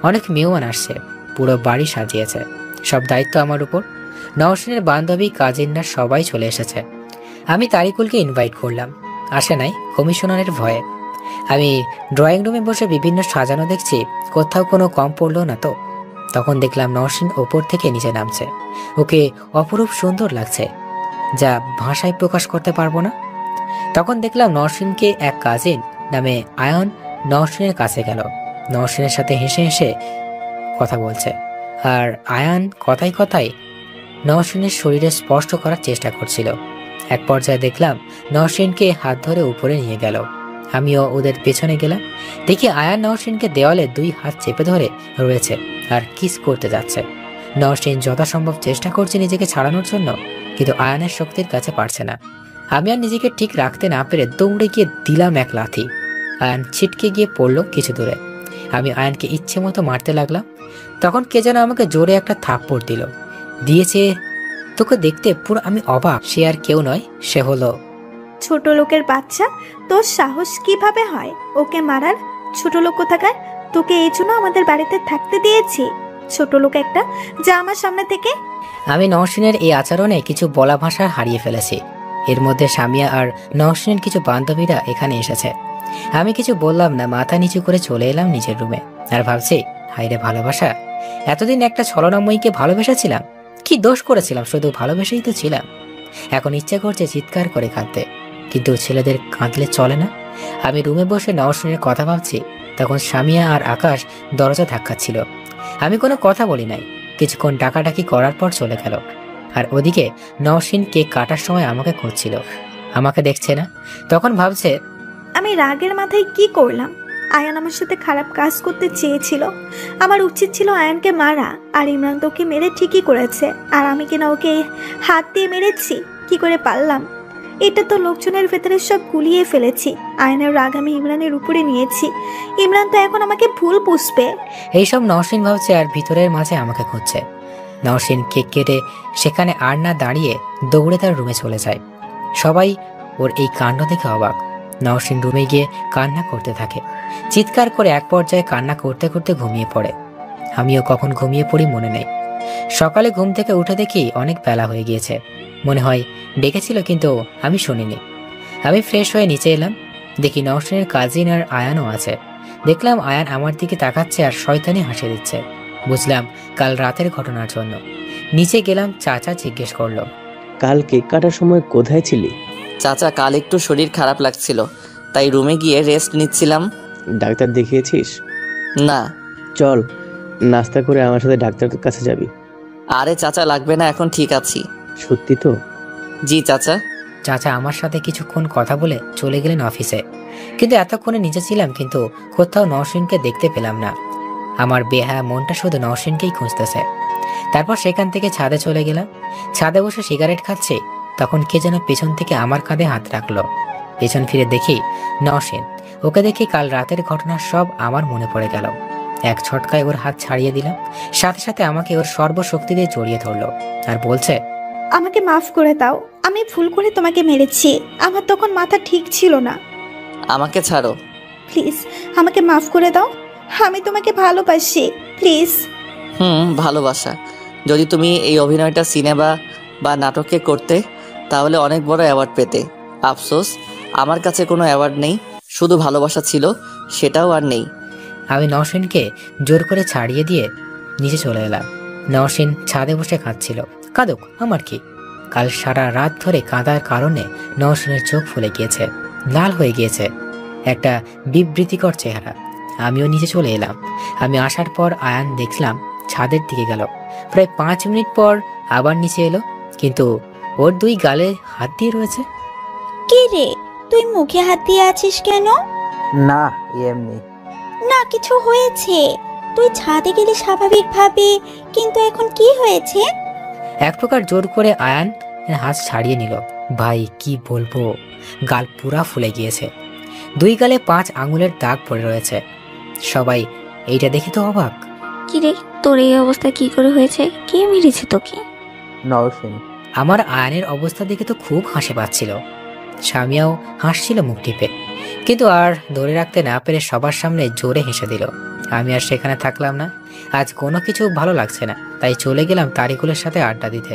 অনেক মেহমান আসছে, পুরো বাড়ি সাজিয়েছে। সব দায়িত্ব আমার উপর। নওশিনের বান্ধবী, কাজিনরা সবাই চলে এসেছে। আমি তারিকুলকে ইনভাইট করলাম, আসে নাই কমিশনারের ভয়ে। আমি ড্রয়িং রুমে বসে বিভিন্ন সাজানো দেখছি, কোথাও কোনো কম পড়লো না তো। তখন দেখলাম নওশিন ওপর থেকে নিচে নামছে। ওকে অপরূপ সুন্দর লাগছে, যা ভাষায় প্রকাশ করতে পারবো না। তখন দেখলাম নওশিনকে এক কাজিন নামে আয়ন নওশিনের কাছে গেল। নওশিনের সাথে হেসে হেসে কথা বলছে, আর আয়ান কথায় কথায় নওশিনের শরীরে স্পর্শ করার চেষ্টা করছিল। এক পর্যায়ে দেখলাম নওশিনকে হাত ধরে উপরে নিয়ে গেল। আমিও ওদের পেছনে গেলাম। দেখি আয়ান নওশিনকে দেওয়ালে 2 হাত চেপে ধরে রয়েছে আর কিস করতে যাচ্ছে। নওশিন যথাসম্ভব চেষ্টা করছে নিজেকে ছাড়ানোর জন্য, কিন্তু আয়ানের শক্তির কাছে পারছে না। আমি আর নিজেকে ঠিক রাখতে না পেরে দৌড়ে গিয়ে দিলাম এক লাথি। আয়ান ছিটকে গিয়ে পড়ল কিছু দূরে। আমি আয়ানকে ইচ্ছে মতো মারতে লাগলাম। তখন কে যেন আমাকে জোরে একটা থাপ্পড় দিয়েছে। তোকে দেখতে পুরো আমি অবাক। সে আর কেউ নয়, সে হলো ছোট লোকের বাচ্চা, তোর সাহস কিভাবে হয় ওকে মারার? ছোট লোক কোথাকার, তোকে এই জন্য আমাদের বাড়িতে থাকতে দিয়েছি? ছোট লোক একটা, যা আমার সামনে থেকে। আমি নওশিনের এই আচরণে কিছু বলা ভাষা হারিয়ে ফেলেছি। এর মধ্যে সামিয়া আর নওশিনের কিছু বান্ধবীরা এখানে এসেছে। আমি কিছু বললাম না, মাথা নিচু করে চলে এলাম নিজের রুমে। আর ভাবছি, হায়রে ভালোবাসা, এতদিন একটা ছলনাময়ীকে ভালোবেসেছিলাম, কি দোষ করেছিলাম? শুধু ভালোবেসেই তো ছিলাম। এখন ইচ্ছে করছে চিৎকার করে কাঁদতে, কিন্তু ছেলেদের কাঁদলে চলে না। আমি রুমে বসে নওশিনের কথা ভাবছি, তখন সামিয়া আর আকাশ দরজা ধাক্কাচ্ছিল। আমি কোনো কথা বলি নাই। কিছুক্ষণ ডাকাডাকি করার পর চলে গেল। আর ওদিকে নওশিন কেক কাটার সময় আমাকে খুঁজছিল, আমাকে দেখছে না। তখন ভাবছে, আমি রাগের মাথায় কি করলাম? আয়ান আমার সাথে খারাপ কাজ করতে চেয়েছিল, আমার উচিত ছিল আয়ানকে মারা, আর ইমরান তো ওকে মেরে ঠিকই করেছে, আর আমি কিনা ওকে হাত দিয়ে মেরেছি? কি করে পারলাম? এটা তো লোকজনের ভেতরে সব গুলিয়ে ফেলেছি। আয়নের রাগ আমি ইমরানের উপরে নিয়েছি। ইমরান তো এখন আমাকে ভুল বুঝবে। এইসব নওশিন ভাবছে আর ভিতরের মাঝে আমাকে খুঁজছে। নওশিন কেক কেটে সেখানে আর না দাঁড়িয়ে দৌড়ে তার রুমে চলে যায়। সবাই ওর এই কাণ্ড দেখে অবাক। নওশিন রুমে গিয়ে কান্না করতে থাকে, চিৎকার করে এক পর্যায়ে কান্না করতে করতে ঘুমিয়ে পড়ে। আমিও কখন ঘুমিয়ে পড়ি মনে নেই। সকালে ঘুম থেকে উঠে দেখি অনেক বেলা হয়ে গিয়েছে। মনে হয় ডেকেছিল, কিন্তু আমি শুনিনি। আমি ফ্রেশ হয়ে নিচে এলাম। দেখি নওশিনের কাজিন আর আয়ানও আছে। দেখলাম আয়ান আমার দিকে তাকাচ্ছে আর শয়তানি হাসি দিচ্ছে। বুঝলাম কাল রাতের ঘটনার জন্য। নিচে গেলাম, চাচা জিজ্ঞেস করলো, কাল কেক কাটার সময় কোথায় ছিলি? চাচা, কাল একটু শরীর খারাপ লাগছিল, তাই রুমে গিয়ে রেস্ট নিচ্ছিলাম। ডাক্তার দেখিয়েছিস? না। চল নাস্তা করে আমার সাথে ডাক্তারের কাছে যাবি। আরে চাচা লাগবে না, এখন ঠিক আছি। সত্যি তো? জি চাচা। চাচা আমার সাথে কিছুক্ষণ কথা বলে চলে গেলেন অফিসে। কিন্তু এতক্ষণে নিচে ছিলাম, কিন্তু কোথাও নওশিনকে দেখতে পেলাম না। আমার বেহায়া মনটা শুধু নওশিনকেই খুঁজতেছে। তারপর সেখান থেকে ছাদে চলে গেলাম। ছাদে বসে সিগারেট খাচ্ছি, তখন কে যেন পেছন থেকে আমার কাঁধে হাত রাখলো। পেছন ফিরে দেখি নওশিন। ওকে দেখি কাল রাতের ঘটনা সব আমার মনে পড়ে গেল। এক ছটকায় ওর হাত ছাড়িয়ে দিলাম। সাথে সাথে আমাকে ওর সর্বশক্তি দিয়ে জড়িয়ে ধরলো আর বলছে, আমাকে মাফ করে দাও, আমি ভুল করে তোমাকে মেরেছি, আমার তখন মাথা ঠিক ছিল না। আমাকে ছাড়ো প্লিজ, আমাকে মাফ করে দাও, আমি তোমাকে ভালোবাসি, প্লিজ। ভালোবাসা। যদি তুমি এই অভিনয়টা সিনেমা বা নাটকে করতে তাহলে অনেক বড় অ্যাওয়ার্ড পেতে। আফসোস আমার কাছে কোনো অ্যাওয়ার্ড নেই, শুধু ভালোবাসা ছিল, সেটাও আর নেই। আমি নওশিনকে জোর করে ছাড়িয়ে দিয়ে নিচে চলে এলাম। নওশিন ছাদে বসে কাঁদছিল। কাঁদুক, আমার কি। কাল সারা রাত ধরে কাঁদার কারণে নওশিনের চোখ ফুলে গিয়েছে, লাল হয়ে গিয়েছে, একটা বিবৃতিকর চেহারা। আমিও নিচে চলে এলাম। আমি আসার পর আয়ান দেখলাম ছাদের দিকে গেল। প্রায় 5 মিনিট পর আবার নিচে এলো, কিন্তু ওর 2 গালে হাত দিয়ে রয়েছে। কি রে, তুই মুখে হাত দিয়ে আছিস কেন? না, এমনি। না, কিছু হয়েছে? তুই ছাদে গেলি স্বাভাবিকভাবে, কিন্তু এখন কি হয়েছে? এক প্রকার জোর করে আয়ান হাত ছাড়িয়ে নিল। ভাই কি বলবো, গাল পুরা ফুলে গিয়েছে, 2 গালে 5 আঙুলের দাগ পড়ে রয়েছে। সবাই এইটা দেখে তো অবাক। কিরে, তোর এই অবস্থা কি করে হয়েছে? কে মেরেছে তোকে? নওশিন। আমার আয়ানের অবস্থা দেখে তো খুব হাসি পাচ্ছিল। স্বামীও হাসছিল মুখ টিপে, কিন্তু আর ধরে রাখতে না পেরে সবার সামনে জোরে হেসে দিল। আমি আর সেখানে থাকলাম না। আজ কোনো কিছু ভালো লাগছে না, তাই চলে গেলাম তারিকুলের সাথে আড্ডা দিতে।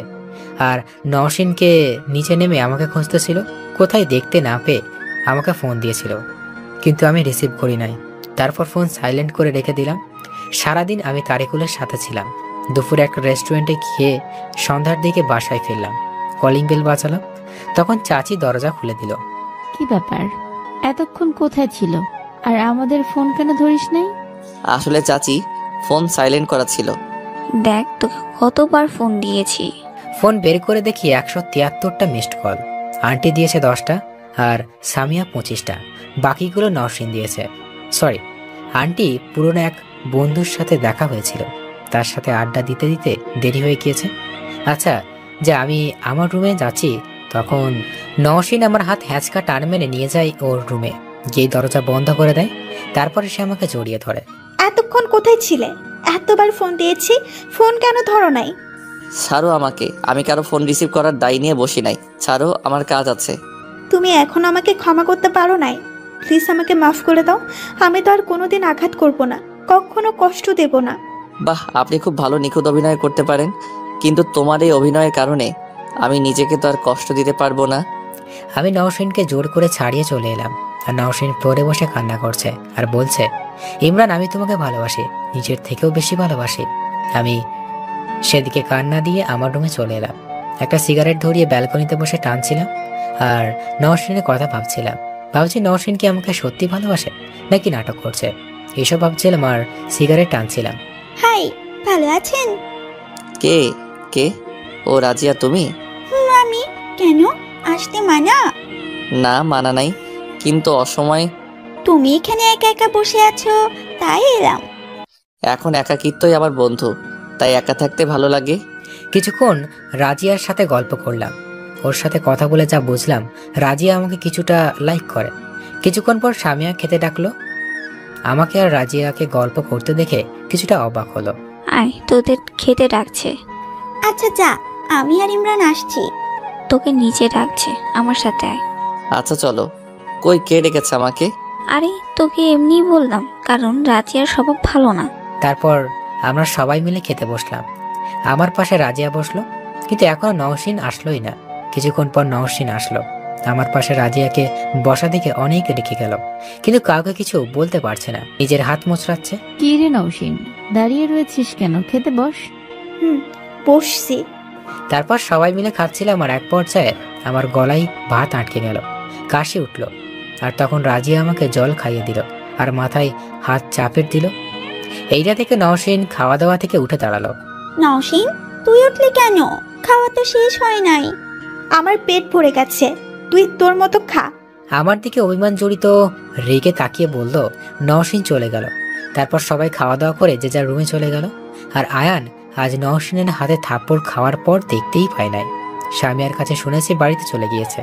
আর নওশিনকে নিচে নেমে আমাকে খুঁজতেছিল, কোথায় দেখতে না পেয়ে আমাকে ফোন দিয়েছিল, কিন্তু আমি রিসিভ করি নাই। তারপর ফোন সাইলেন্ট করে রেখে দিলাম। সারাদিন আমি তারিকুলের সাথে ছিলাম। দুপুরে একটা রেস্টুরেন্টে খেয়ে সন্ধ্যার দিকে বাসায় ফিরলাম। কলিং বেল বাজালাম, তখন চাচি দরজা খুলে দিল। কি ব্যাপার, এতক্ষণ কোথায় ছিল আর আমাদের ফোন কেন ধরিস নাই? আসলে চাচি, ফোন সাইলেন্ট করা ছিল। দেখ, তোকে কতবার ফোন দিয়েছি। ফোন বের করে দেখি 173টা মিসড কল। আন্টি দিয়েছে 10টা আর সামিয়া 25টা, বাকিগুলো নওশিন দিয়েছে। সরি, আন্টি পুরনো এক বন্ধুর সাথে দেখা হয়েছিল, তার সাথে আড্ডা দিতে দিতে দেরি হয়ে গিয়েছে। আচ্ছা, যে আমি আমার রুমে যাচ্ছি তখন নওশিন আমার হাত হ্যাঁচকা টান মেরে নিয়ে যায় ওর রুমে, গিয়ে দরজা বন্ধ করে দেয়। তারপরে সে আমাকে জড়িয়ে ধরে। এতক্ষণ কোথায় ছিলে? এতবার ফোন দিয়েছি, ফোন কেন ধরো নাই? ছাড়ো আমাকে, আমি কারো ফোন রিসিভ করার দায় নিয়ে বসি নাই। ছাড়ো, আমার কাজ আছে। তুমি এখন আমাকে ক্ষমা করতে পারো নাই? প্লিজ আমাকে মাফ করে দাও। আমি তো আর কোনোদিন আঘাত করব না, কখনো কষ্ট দেব না। বাহ, আপনি খুব ভালো নিখুঁত অভিনয় করতে পারেন, কিন্তু তোমার এই অভিনয়ের কারণে আমি নিজেকে তো আর কষ্ট দিতে পারবো না। আমি নওশিনকে জোর করে ছাড়িয়ে চলে এলাম। আর নওশিন ফ্লোরে বসে কান্না করছে আর বলছে, ইমরান, আমি তোমাকে ভালোবাসি, নিজের থেকেও বেশি ভালোবাসি। আমি সেদিকে কান্না দিয়ে আমার রুমে চলে এলাম। একটা সিগারেট ধরিয়ে ব্যালকনিতে বসে টানছিলাম আর নওশিনের কথা ভাবছিলাম। ভাবছি নওশিন কি আমাকে সত্যি ভালোবাসে নাকি নাটক করছে, এসব ভাবছিলাম আর সিগারেট টানছিলাম। হাই, ভালো আছেন? কে কে? ও রাজিয়া, তুমি? আমি। কেন, আসতে মানা? না, মানা নাই, কিন্তু অসময়। তুমি এখানে একা একা বসে আছো, তাই এলাম। এখন একাকিত্বই আমার বন্ধু, তাই একা থাকতে ভালো লাগে। কিছুক্ষণ রাজিয়ার সাথে গল্প করলাম। ওর সাথে কথা বলে যা বুঝলাম, রাজিয়া আমাকে কিছুটা লাইক করে। কিছুক্ষণ পর সামিয়া খেতে ডাকলো। আমাকে আর রাজিয়াকে গল্প করতে দেখে কিছুটা অবাক হলো। আয়, তোদের খেতে ডাকছে। আচ্ছা যা, আমি আর ইমরান আসছি। তোকে নিচে ডাকছে, আমার সাথে আয়। আচ্ছা চলো। কই, কে ডেকেছে আমাকে? আরে, তোকে এমনি বললাম, কারণ রাজিয়ার স্বভাব ভালো না। তারপর আমরা সবাই মিলে খেতে বসলাম। আমার পাশে রাজিয়া বসলো, কিন্তু এখনো নওশিন আসলোই না। কিছুক্ষণ পর নওশিন আসলো। আমার পাশে রাজিয়াকে বসা দেখে অনেক রেখে গেল, কিন্তু কাউকে কিছু বলতে পারছে না, নিজের হাত মোচড়াচ্ছে। কি রে নওশিন, দাঁড়িয়ে রয়েছিস কেন? খেতে বস। বসছি। তারপর সবাই মিলে খাচ্ছিলাম আর এক পর্যায়ে আমার গলায় ভাত আটকে গেল, কাশি উঠল। আর তখন রাজিয়া আমাকে জল খাইয়ে দিল আর মাথায় হাত চাপের দিল। এইটা থেকে নওশিন খাওয়া দাওয়া থেকে উঠে দাঁড়ালো। নওশিন, তুই উঠলি কেন? খাওয়া তো শেষ হয় নাই। আমার পেট ভরে গেছে, তুই তোর মতো খা। আমার দিকে অভিমান জড়িত রেগে তাকিয়ে বলল। নওশিন চলে গেল। তারপর সবাই খাওয়া দাওয়া করে যে যার রুমে চলে গেল। আর আয়ান আজ নওশিনের হাতে থাপ্পড় খাওয়ার পর দেখতেই পায় নাই। স্বামীর কাছে শুনেছি বাড়িতে চলে গিয়েছে।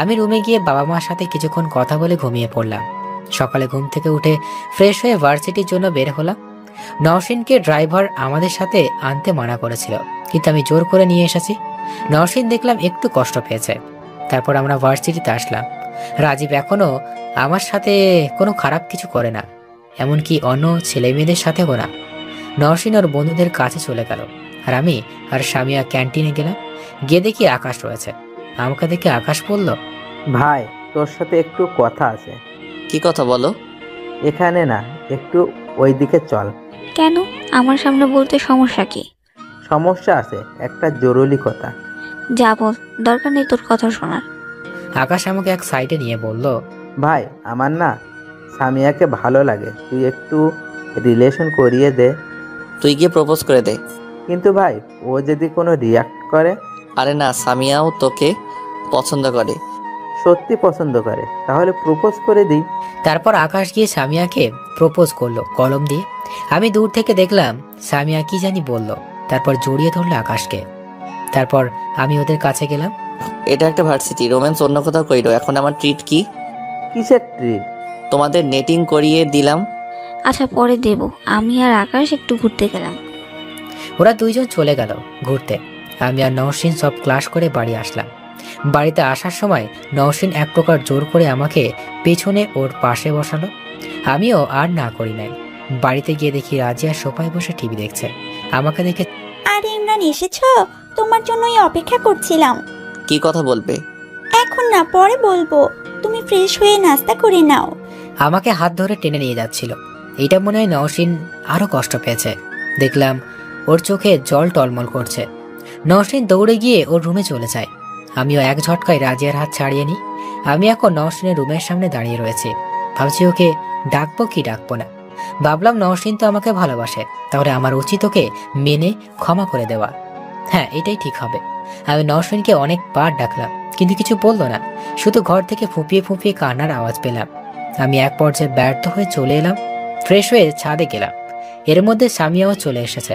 আমি রুমে গিয়ে বাবা মার সাথে কিছুক্ষণ কথা বলে ঘুমিয়ে পড়লাম। সকালে ঘুম থেকে উঠে ফ্রেশ হয়ে ভার্সিটির জন্য বের হলাম। নওশিনকে ড্রাইভার আমাদের সাথে আনতে মানা করেছিল, কিন্তু আমি জোর করে নিয়ে এসেছি। নওশিন দেখলাম একটু কষ্ট পেয়েছে। তারপর আমরা ভার্সিটিতে আসলাম। রাজীব এখনো আমার সাথে কোনো খারাপ কিছু করে না, এমনকি অন্য ছেলে মেয়েদের সাথেও না। নওশিন ওর বন্ধুদের কাছে চলে গেল, আর আমি আর সামিয়া ক্যান্টিনে গেলাম। গিয়ে দেখি আকাশ রয়েছে। আমাকে দেখে আকাশ বলল, ভাই তোর সাথে একটু কথা আছে। কি কথা বলো? এখানে না, একটু ওইদিকে চল। কেন? আমার সামনে বলতে সমস্যা কি? সমস্যা আছে, একটা জরুরি কথা। যা বল, দরকার নেই তোর কথা শোনার। আকাশ আমাকে এক সাইডে নিয়ে বলল, ভাই আমার না সামিয়াকে ভালো লাগে, তুই একটু রিলেশন করিয়ে দে। তুই গিয়ে প্রপোজ করে দে। কিন্তু ভাই ও যদি কোনো রিয়াক্ট করে? আরে না, সামিয়াও তোকে পছন্দ করে। সত্যি পছন্দ করে? তাহলে প্রপোজ করে দিই। তারপর আকাশ গিয়ে সামিয়াকে প্রপোজ করলো কলম দিয়ে। আমি দূর থেকে দেখলাম সামিয়া কি জানি বলল, তারপর জড়িয়ে ধরলো আকাশকে। তারপর আমি ওদের কাছে গেলাম। এটা একটা ভার্সিটি, রোম্যান্স অন্য কোথাও কইরো। এখন আমার ট্রিট কি? কিসের ট্রিট? তোমাদের নেটিং করিয়ে দিলাম। আচ্ছা পরে দেব। আমি আর আকাশ একটু ঘুরতে গেলাম। ওরা দুইজন চলে গেল ঘুরতে। আমি আর নওশিন সব ক্লাস করে বাড়ি আসলাম। বাড়িতে আসার সময় নওশিন এক প্রকার জোর করে আমাকে পেছনে ওর পাশে বসালো। আমিও আর না করি নাই। বাড়িতে গিয়ে দেখি রাজিয়া সোফায় বসে টিভি দেখছে। আমাকে দেখে, আরে ইমরান এসেছো? তোমার জন্যই অপেক্ষা করছিলাম। কি কথা বলবে? এখন না, পরে বলবো। তুমি ফ্রেশ হয়ে নাস্তা করে নাও। আমাকে হাত ধরে টেনে নিয়ে যাচ্ছিল। এইটা মনে হয় নওশিন আরো কষ্ট পেয়েছে। দেখলাম ওর চোখে জল টলমল করছে। নওশিন দৌড়ে গিয়ে ওর রুমে চলে যায়। আমিও এক ঝটকায় রাজিয়ার হাত ছাড়িয়ে নিই। আমি এখন নওশিনের রুমের সামনে দাঁড়িয়ে রয়েছি। ভাবছি ওকে ডাকবো কি ডাকবো না। ভাবলাম নওশিন তো আমাকে ভালোবাসে, তাহলে আমার উচিত ওকে মেনে ক্ষমা করে দেওয়া। হ্যাঁ, এটাই ঠিক হবে। আমি নওশিনকে অনেকবার ডাকলাম, কিন্তু কিছু বললো না। শুধু ঘর থেকে ফুঁপিয়ে ফুঁপিয়ে কান্নার আওয়াজ পেলাম। আমি এক পর্যায়ে ব্যর্থ হয়ে চলে এলাম। ফ্রেশ হয়ে ছাদে গেলাম। এর মধ্যে সামিয়াও চলে এসেছে।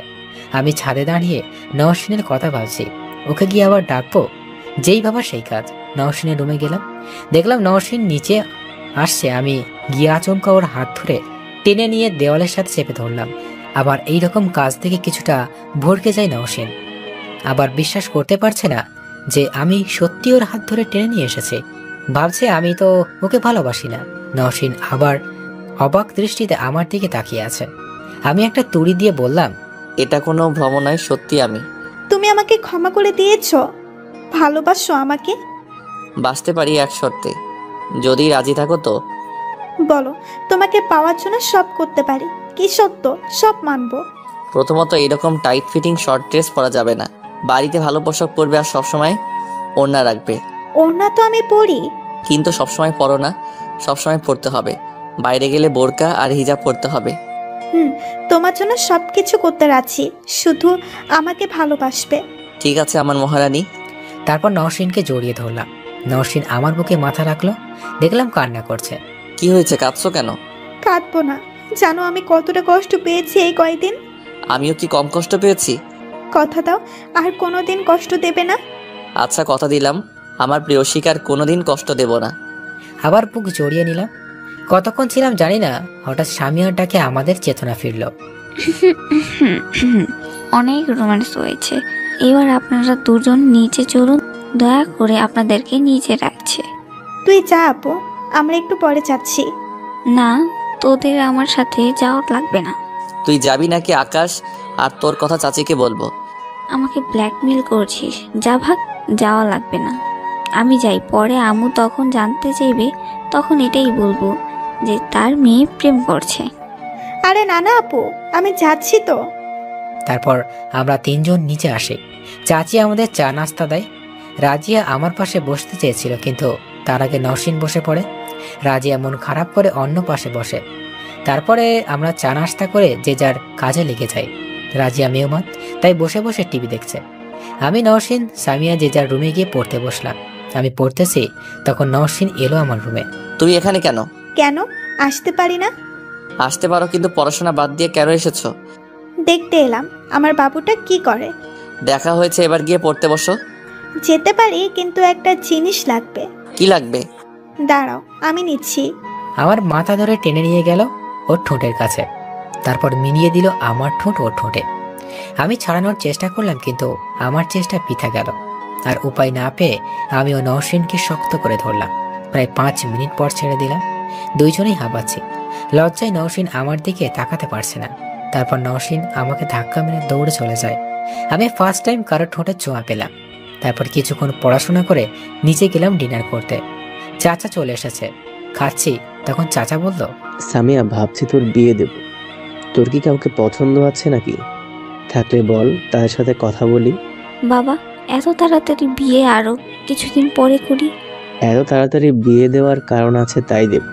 আমি ছাদে দাঁড়িয়ে নওশিনের কথা ভাবছি, ওকে গিয়ে আবার ডাকবো। যেই ভাবা সেই কাজ। নওশিনের রুমে গেলাম, দেখলাম নওশিন নিচে আসছে। আমি গিয়ে আচমকা ওর হাত ধরে টেনে নিয়ে দেওয়ালের সাথে চেপে ধরলাম। আবার এইরকম কাজ থেকে কিছুটা ভড়কে যায় নওশিন। আবার বিশ্বাস করতে পারছে না যে আমি সত্যি ওর হাত ধরে টেনে নিয়ে এসেছি। ভাবছে আমি তো ওকে ভালোবাসি না। নওশিন আবার অবাক দৃষ্টিতে আমার দিকে তাকিয়ে আছে। আমি একটা তুড়ি দিয়ে বললাম, এটা কোনো ভ্রম নয়, সত্যি আমি। তুমি আমাকে ক্ষমা করে দিয়েছো? ভালোবাসো আমাকে? বাঁচতে পারি এক শর্তে, যদি রাজি থাকো তো। বলো, তোমাকে পাওয়ার জন্য সব করতে পারি। কি সত্য? সব মানবো। প্রথমত এরকম টাইট ফিটিং শর্ট ড্রেস পরা যাবে না। বাড়িতে ভালো পোশাক পরবে আর সবসময় ওড়না রাখবে। ওড়না তো আমি পরি। কিন্তু সবসময় পরো না, সবসময় পরতে হবে। বাইরে গেলে বোরকা আর হিজাব পরতে হবে। তোমার জন্য সবকিছু করতে রাজি, শুধু আমাকে ভালোবাসবে। ঠিক আছে আমার মহারানী। তারপর নওশিনকে জড়িয়ে ধরলাম। নওশিন আমার বুকে মাথা রাখলো। দেখলাম কান্না করছে। কি হয়েছে, কাঁদছো কেন? কাঁদবো না। জানো আমি কতটা কষ্ট পেয়েছি এই কয়দিন? আমিও কি কম কষ্ট পেয়েছি? কথা দাও আর কোনোদিন কষ্ট দেবে না। আচ্ছা কথা দিলাম, আমার প্রেয়সীকে আর কোনোদিন কষ্ট দেব না। আবার বুক জড়িয়ে নিলাম। কতক্ষণ ছিলাম জানি না, হঠাৎ সামিয়ার ডাকে আমাদের চেতনা ফিরল। অনেক রোম্যান্স হয়েছে, এবার আপনারা দুজন নিচে চলুন। দয়া করে আপনাদেরকে নিচে রাখছে। তুই যা আপু, আমরা একটু পরে যাচ্ছি। না, তোদের আমার সাথে যাওয়া লাগবে না। তুই যাবি নাকি আকাশ? আর তোর কথা চাচিকে বলবো। আমাকে ব্ল্যাকমেল করছিস? যা ভাগ, যাওয়া লাগবে না। আমি যাই, পরে আমু তখন জানতে চাইবে, তখন এটাই বলবো যে তার মেয়ে প্রেম করছে। আরে না না আপু, আমি যাচ্ছি তো। তারপর আমরা তিনজন নিচে আসি। চাচি আমাদের চা নাস্তা দেয়। রাজিয়া আমার পাশে বসতে চেয়েছিল, কিন্তু তার আগে নওশিন বসে পড়ে। রাজিয়া মন খারাপ করে অন্য পাশে বসে। তারপরে আমরা চা নাস্তা করে যে যার কাজে লেগে যাই। রাজিয়া মেহমান, তাই বসে বসে টিভি দেখছে। আমি নওশিন সামিয়া যে যার রুমে গিয়ে পড়তে বসলাম। আমি পড়তেছি, তখন নওশিন এলো আমার রুমে। তুমি এখানে কেন? কেন আসতে পারি না? আসতে পারো, কিন্তু পড়াশোনা বাদ দিয়ে কেন এসেছো? দেখতে এলাম আমার বাবুটা কি করে। দেখা হয়েছে, এবার গিয়ে পড়তে বসো। যেতে পারি, কিন্তু একটা জিনিস লাগবে। কি লাগবে? দাঁড়াও, আমি নিচ্ছি। আমার মাথা ধরে টেনে নিয়ে গেল ওর ঠোঁটের কাছে। তারপর মিলিয়ে দিল আমার ঠোঁট ওর ঠোঁটে। আমি ছাড়ানোর চেষ্টা করলাম, কিন্তু আমার চেষ্টা বৃথা গেল। আর উপায় না পেয়ে আমি ও নওশিনকে শক্ত করে ধরলাম। প্রায় 5 মিনিট পর ছেড়ে দিলাম। দুইজনেই হাঁপাচ্ছি। লজ্জায় নওশিন আমার দিকে তাকাতে পারছে না। তারপর নওশিন আমাকে ধাক্কা মেরে দৌড়ে চলে যায়। আমি ফার্স্ট টাইম কারো ঠোঁটে ছোঁয়া পেলাম। তারপর কিছুক্ষণ পড়াশোনা করে নিচে গেলাম ডিনার করতে। চাচা চলে এসেছে। খাচ্ছি, তখন চাচা বলল, সামিয়া, ভাবছি তোর বিয়ে দেব। তোর কি কাউকে পছন্দ আছে নাকি? থাকলে বল, তাদের সাথে কথা বলি। বাবা, এত তাড়াতাড়ি বিয়ে আরো কিছুদিন পরে করি? এত তাড়াতাড়ি বিয়ে দেওয়ার কারণ আছে, তাই দেব।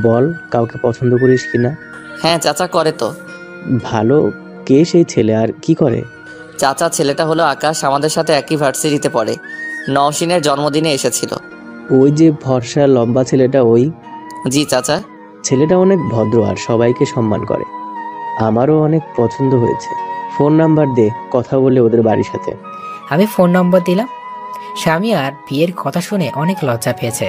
বল, কাউকে পছন্দ করিস কিনা? হ্যাঁ চাচা, করে তো। ভালো। কে সেই ছেলে আর কি করে? চাচা, ছেলেটা হলো আকাশ, আমাদের সাথে একই ভার্সিটিতে পড়ে। নওশিনের জন্মদিনে এসেছিল। ওই যে ফর্সা লম্বা ছেলেটা, ওই? জি চাচা। ছেলেটা অনেক ভদ্র আর সবাইকে সম্মান করে। আমারও অনেক পছন্দ হয়েছে। ফোন নাম্বার দে, কথা বলে ওদের বাড়ির সাথে। আমি ফোন নম্বর দিলাম। সামিয়ার বিয়ের কথা শুনে অনেক লজ্জা পেয়েছে।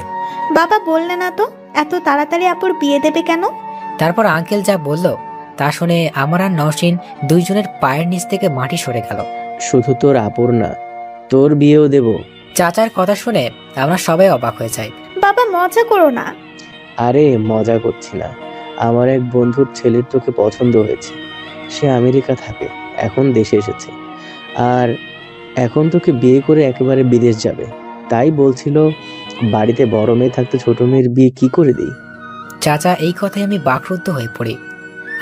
বাবা বললে না তো এত তাড়াতাড়ি আপুর বিয়ে দেবে কেন? তারপর আঙ্কেল যা বলল তা শুনে আমার আর নওশিন দুইজনের পায়ের নিচ থেকে মাটি সরে গেল। শুধু তোর আপুর না, তোর বিয়েও দেব। চাচার কথা শুনে আমরা সবাই অবাক হয়ে যাই। বাবা মজা করো না। আরে মজা করছি না, আমার এক বন্ধুর ছেলের তোকে পছন্দ হয়েছে। সে আমেরিকা থাকে, এখন দেশে এসেছে, আর এখন তোকে বিয়ে করে একেবারে বিদেশ যাবে। তাই বলছিল বাড়িতে বড় মেয়ে থাকতে ছোট মেয়ের বিয়ে কি করে দিই। চাচা, এই কথায় আমি বাকরুদ্ধ হয়ে পড়ি।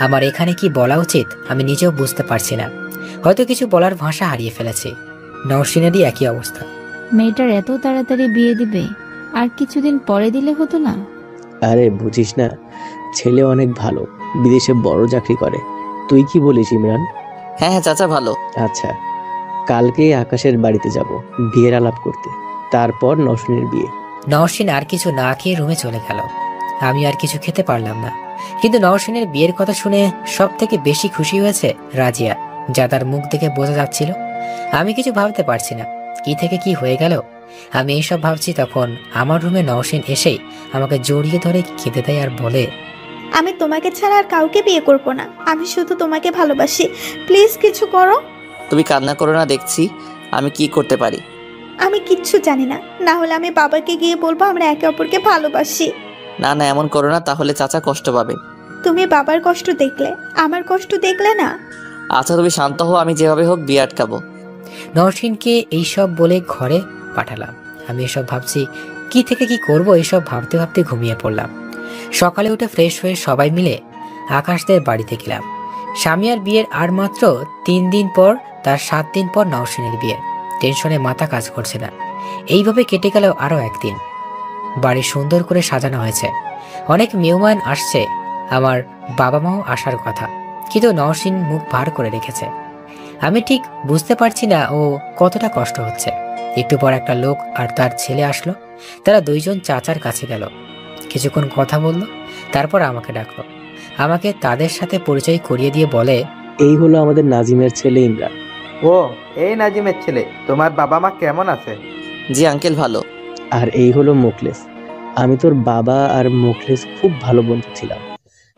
আমার এখানে কি বলা উচিত আমি নিজেও বুঝতে পারছি না। হয়তো কিছু বলার ভাষা হারিয়ে ফেলেছি। নওশিনেরই একই অবস্থা। মেয়েটার এত তাড়াতাড়ি বিয়ে দিবে? আর কিছুদিন পরে দিলে হতো না? আরে বুঝিস না, ছেলে অনেক ভালো, বিদেশে বড় চাকরি করে। তুই কি বলিস ইমরান? হ্যাঁ হ্যাঁ চাচা, ভালো। আচ্ছা, কালকে আকাশের বাড়িতে যাব বিয়ের আলাপ করতে, তারপর নওশিনের বিয়ে। নওশিন আর কিছু না খেয়ে রুমে চলে গেল। আমি আর কিছু খেতে পারলাম না। কিন্তু নওশিনের বিয়ের কথা শুনে সব থেকে বেশি খুশি হয়েছে রাজিয়া, যা তার মুখ দেখে বোঝা যাচ্ছিল। আমি কিছু ভাবতে পারছি না কি থেকে কি হয়ে গেল। আমি এইসব ভাবছি, তখন আমার রুমে নওশিন এসেই আমাকে জড়িয়ে ধরে খেতে দেয় আর বলে, আমি তোমাকে ছাড়া আর কাউকে বিয়ে করব না। আমি শুধু তোমাকে ভালোবাসি। প্লিজ কিছু করো। তুমি কান্না করো না, দেখছি আমি কি করতে পারি। আমি কিচ্ছু জানি না, না হলে আমি বাবাকে গিয়ে বলবো আমরা একে অপরকে ভালোবাসি। না না, এমন করো না, তাহলে চাচা কষ্ট পাবে। তুমি বাবার কষ্ট দেখলে, আমার কষ্ট দেখলে না। আচ্ছা তুমি শান্ত হও, আমি যেভাবে হোক বিয়ে আটকাবো। নওশিনকে এইসব বলে ঘরে পাঠালাম। আমি এসব ভাবছি কি থেকে কি করব, এইসব ভাবতে ভাবতে ঘুমিয়ে পড়লাম। সকালে উঠে ফ্রেশ হয়ে সবাই মিলে আকাশদের বাড়িতে গেলাম। সামিয়ার বিয়ের আর মাত্র 3 দিন পর, তার 7 দিন পর নওশিনের বিয়ে। টেনশনে মাথা কাজ করছে না। এইভাবে কেটে গেল আরো একদিন। বাড়ি সুন্দর করে সাজানো হয়েছে, অনেক মেহমান আসছে। আমার বাবা মাও আসার কথা, কিন্তু নওশিন মুখ ভার করে রেখেছে। আমি ঠিক বুঝতে পারছি না ও কতটা কষ্ট হচ্ছে। একটু পর একটা লোক আর তার ছেলে আসলো। তারা দুইজন চাচার কাছে গেল, কিছুক্ষণ কথা বলল, তারপর আমাকে ডাকলো। আমাকে তাদের সাথে পরিচয় করিয়ে দিয়ে বলে, এই হলো আমাদের নাজিমের ছেলে ইমরান। ও, এই নাজিমের ছেলে। তোমার বাবা মা কেমন আছে? জি আঙ্কেল, ভালো। আর এই হলো মুখলেস। আমি তোর বাবা আর মুখলেস খুব ভালো বন্ধু ছিলাম।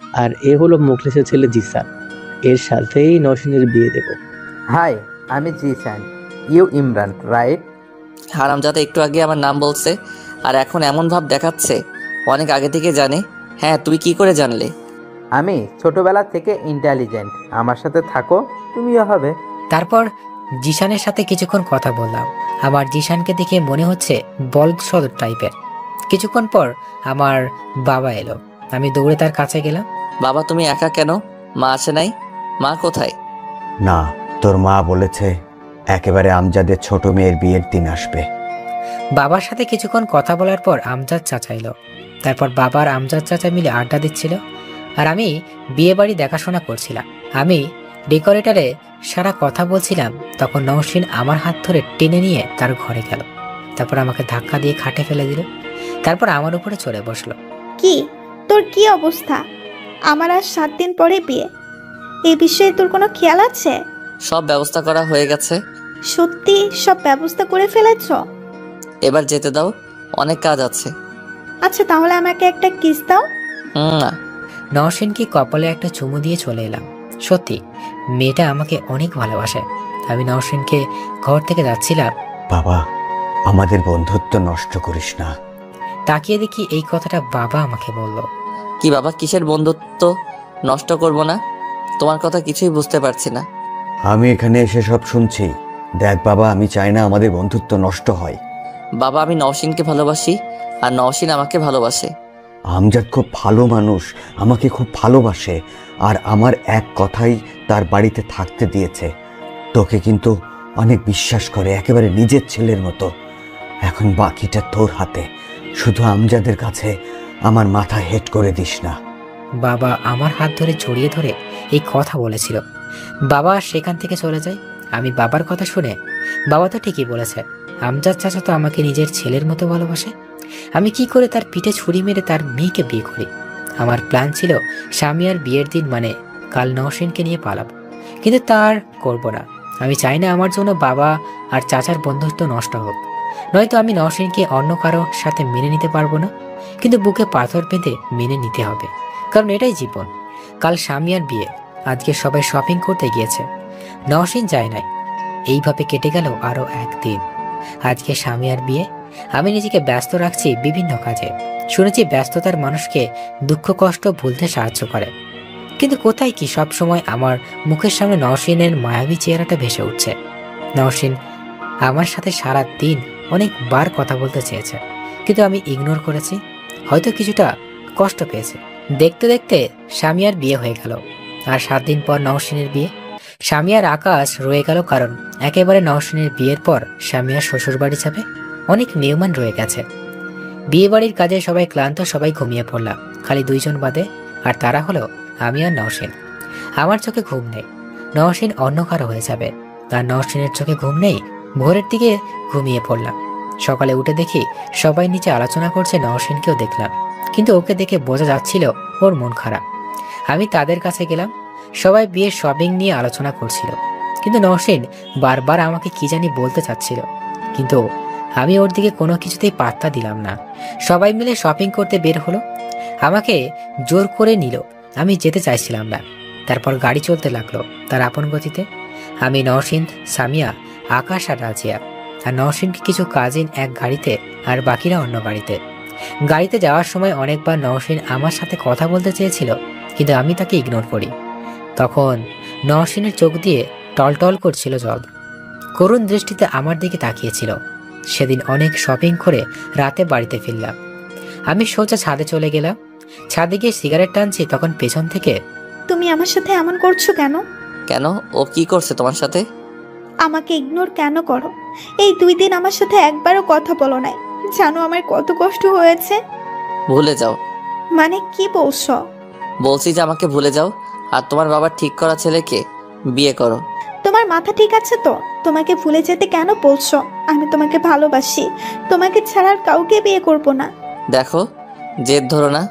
আর এ হলো মুখলেসের ছেলে জিসান, এর সাথেই নওশিনের বিয়ে দেব। হাই, আমি জিসান। You Imran, right? হারামজাদা একটু আগে আমার নাম বলছে, আর এখন এমন ভাব দেখাচ্ছে অনেক আগে থেকে জানে। হ্যাঁ, তুই কি করে জানলে? আমি ছোটবেলা থেকে ইন্টেলিজেন্ট। আমার সাথে থাকো, তুমিও হবে। তারপর জিশানের সাথে কিছুক্ষণ কথা বললাম। আমার জিশানকে দেখে মনে হচ্ছে বলদ সদর টাইপের। কিছুক্ষণ পর আমার বাবা এলো। আমি দৌড়ে তার কাছে গেলাম। বাবা, তুমি একা কেন? মা আসে নাই? মা কোথায়? না, তোর মা বলেছে একেবারে আমজাদের ছোট মেয়ের বিয়ের দিন আসবে। বাবার সাথে কিছুক্ষণ কথা বলার পর আমজাদ চাচা এলো। তারপর বাবার আমজাদ চাচা মিলে আড্ডা দিচ্ছিল, আর আমি বিয়ে বাড়ি দেখাশোনা করছিলাম। আমি ডেকোরেটরে সারা কথা বলছিলাম, তখন নওশিন আমার হাত ধরে টেনে নিয়ে তার ঘরে গেল। তারপর আমাকে ধাক্কা দিয়ে খাটে ফেলে দিল। তারপর আমার উপরে চড়ে বসলো। কি তোর কি অবস্থা? আমার আর 7 দিন পরে বিয়ে, এই বিষয়ে তোর কোনো খেয়াল আছে? সব ব্যবস্থা করা হয়ে গেছে। সত্যি সব ব্যবস্থা করে ফেলেছ? এবার যেতে দাও, অনেক কাজ আছে। আচ্ছা তাহলে আমাকে একটা কিস দাও। না। নওশিনকে কপালে একটা চুমু দিয়ে চলে এলাম। সত্যি মেয়েটা আমাকে অনেক ভালোবাসে। আমি নওশিনকে ঘর থেকে যাচ্ছিলাম। বাবা, আমাদের বন্ধুত্ব নষ্ট করিস না। তাকিয়ে দেখি এই কথাটা বাবা আমাকে বলল। কি বাবা, কিসের বন্ধুত্ব নষ্ট করব না? তোমার কথা কিছুই বুঝতে পারছি না। আমি এখানে এসে সব শুনছি। দেখ বাবা, আমি চাই না আমাদের বন্ধুত্ব নষ্ট হয়। বাবা, আমি নওশিনকে ভালোবাসি আর নওশিন আমাকে ভালোবাসে। আমজাদ খুব ভালো মানুষ, আমাকে খুব ভালোবাসে, আর আমার এক কথাই তার বাড়িতে থাকতে দিয়েছে। তোকে কিন্তু অনেক বিশ্বাস করে, একেবারে নিজের ছেলের মতো। এখন বাকিটা তোর হাতে। শুধু আমজাদের কাছে আমার মাথা হেট করে দিস না। বাবা আমার হাত ধরে জড়িয়ে ধরে এই কথা বলেছিল। বাবা সেখান থেকে চলে যায়। আমি বাবার কথা শুনে, বাবা তো ঠিকই বলেছে, আমজাদ চাচা তো আমাকে নিজের ছেলের মতো ভালোবাসে। আমি কি করে তার পিঠে ছুরি মেরে তার মেয়েকে বিয়ে করি? আমার প্ল্যান ছিল সামিয়ার বিয়ের দিন মানে কাল নওশিনকে নিয়ে পালাবো, কিন্তু তার করব না। আমি চাই না আমার জন্য বাবা আর চাচার বন্ধুত্ব নষ্ট হোক। নয়তো আমি নওশিনকে অন্য কারো সাথে মেনে নিতে পারবো না, কিন্তু বুকে পাথর বেঁধে মেনে নিতে হবে, কারণ এটাই জীবন। কাল সামিয়ার বিয়ে, আজকে সবাই শপিং করতে গিয়েছে, নওশিন যায় নাই। এইভাবে কেটে গেল আরো একদিন। আজকে সামিয়ার বিয়ে। আমি নিজেকে ব্যস্ত রাখছি বিভিন্ন কাজে। শুনেছি ব্যস্ততার মানুষকে দুঃখ কষ্ট ভুলতে সাহায্য করে, কিন্তু কোথায় কি সব সময় আমার মুখের সামনে নওশিনের মায়াবী চেহারাটা ভেসে উঠছে। নওশিন আমার সাথে সারা দিন অনেকবার কথা বলতে চেয়েছে, কিন্তু আমি ইগনোর করেছি। হয়তো কিছুটা কষ্ট পেয়েছে। দেখতে দেখতে সামিয়ার বিয়ে হয়ে গেল, আর 7 দিন পর নওশিনের বিয়ে। সামিয়ার আকাশ রয়ে গেল, কারণ একেবারে নওশিনের বিয়ের পর সামিয়ার শ্বশুর বাড়ি যাবে। অনেক মেহমান রয়ে গেছে। বিয়ে বাড়ির কাজে সবাই ক্লান্ত, সবাই ঘুমিয়ে পড়লাম, খালি 2 জন বাদে, আর তারা হলো আমি আর নওশিন। আমার চোখে ঘুম নেই, নওশিন অন্য কারো হয়ে যাবে। আর নওশিনের চোখে ঘুম নেই। ভোরের দিকে ঘুমিয়ে পড়লাম। সকালে উঠে দেখি সবাই নিচে আলোচনা করছে। নওশিনকেও দেখলাম, কিন্তু ওকে দেখে বোঝা যাচ্ছিল ওর মন খারাপ। আমি তাদের কাছে গেলাম। সবাই বিয়ের শপিং নিয়ে আলোচনা করছিল, কিন্তু নওশিন বারবার আমাকে কি জানি বলতে চাচ্ছিল, কিন্তু আমি ওর দিকে কোনো কিছুতেই পাত্তা দিলাম না। সবাই মিলে শপিং করতে বের হলো। আমাকে জোর করে নিল, আমি যেতে চাইছিলাম না। তারপর গাড়ি চলতে লাগলো তার আপন গতিতে। আমি, নওশিন, সামিয়া, আকাশ আর রাজিয়া। আর নওশিনকে কিছু কাজিন এক গাড়িতে, আর বাকিরা অন্য গাড়িতে। গাড়িতে যাওয়ার সময় অনেকবার নওশিন আমার সাথে কথা বলতে চেয়েছিল, কিন্তু আমি তাকে ইগনোর করি। তখন নওশিনের চোখ দিয়ে টলটল করছিল জল। করুণ দৃষ্টিতে আমার দিকে তাকিয়েছিল। সেদিন অনেক শপিং করে রাতে বাড়িতে ফিরলাম। আমি সোজা ছাদে চলে গেলাম। ছাদে গিয়ে সিগারেট টানছি, তখন পেছন থেকে, তুমি আমার সাথে এমন করছো কেন? কেন? ও কি করছে তোমার সাথে? আমাকে ইগনোর কেন করো? এই 2 দিন আমার সাথে একবারও কথা বলো নাই। জানো আমার কত কষ্ট হয়েছে। ভুলে যাও। মানে কি বলছো? বলছি যে আমাকে ভুলে যাও, আর তোমার বাবার ঠিক করা ছেলেকে বিয়ে করো। তোমার মাথা ঠিক আছে তো? তোমাকে ভুলে যেতে কেন বলছো? আমি তোমাকে ভালোবাসি, তোমাকে ছাড়া আর কাউকে বিয়ে করব না। দেখো, জেদ ধরো না।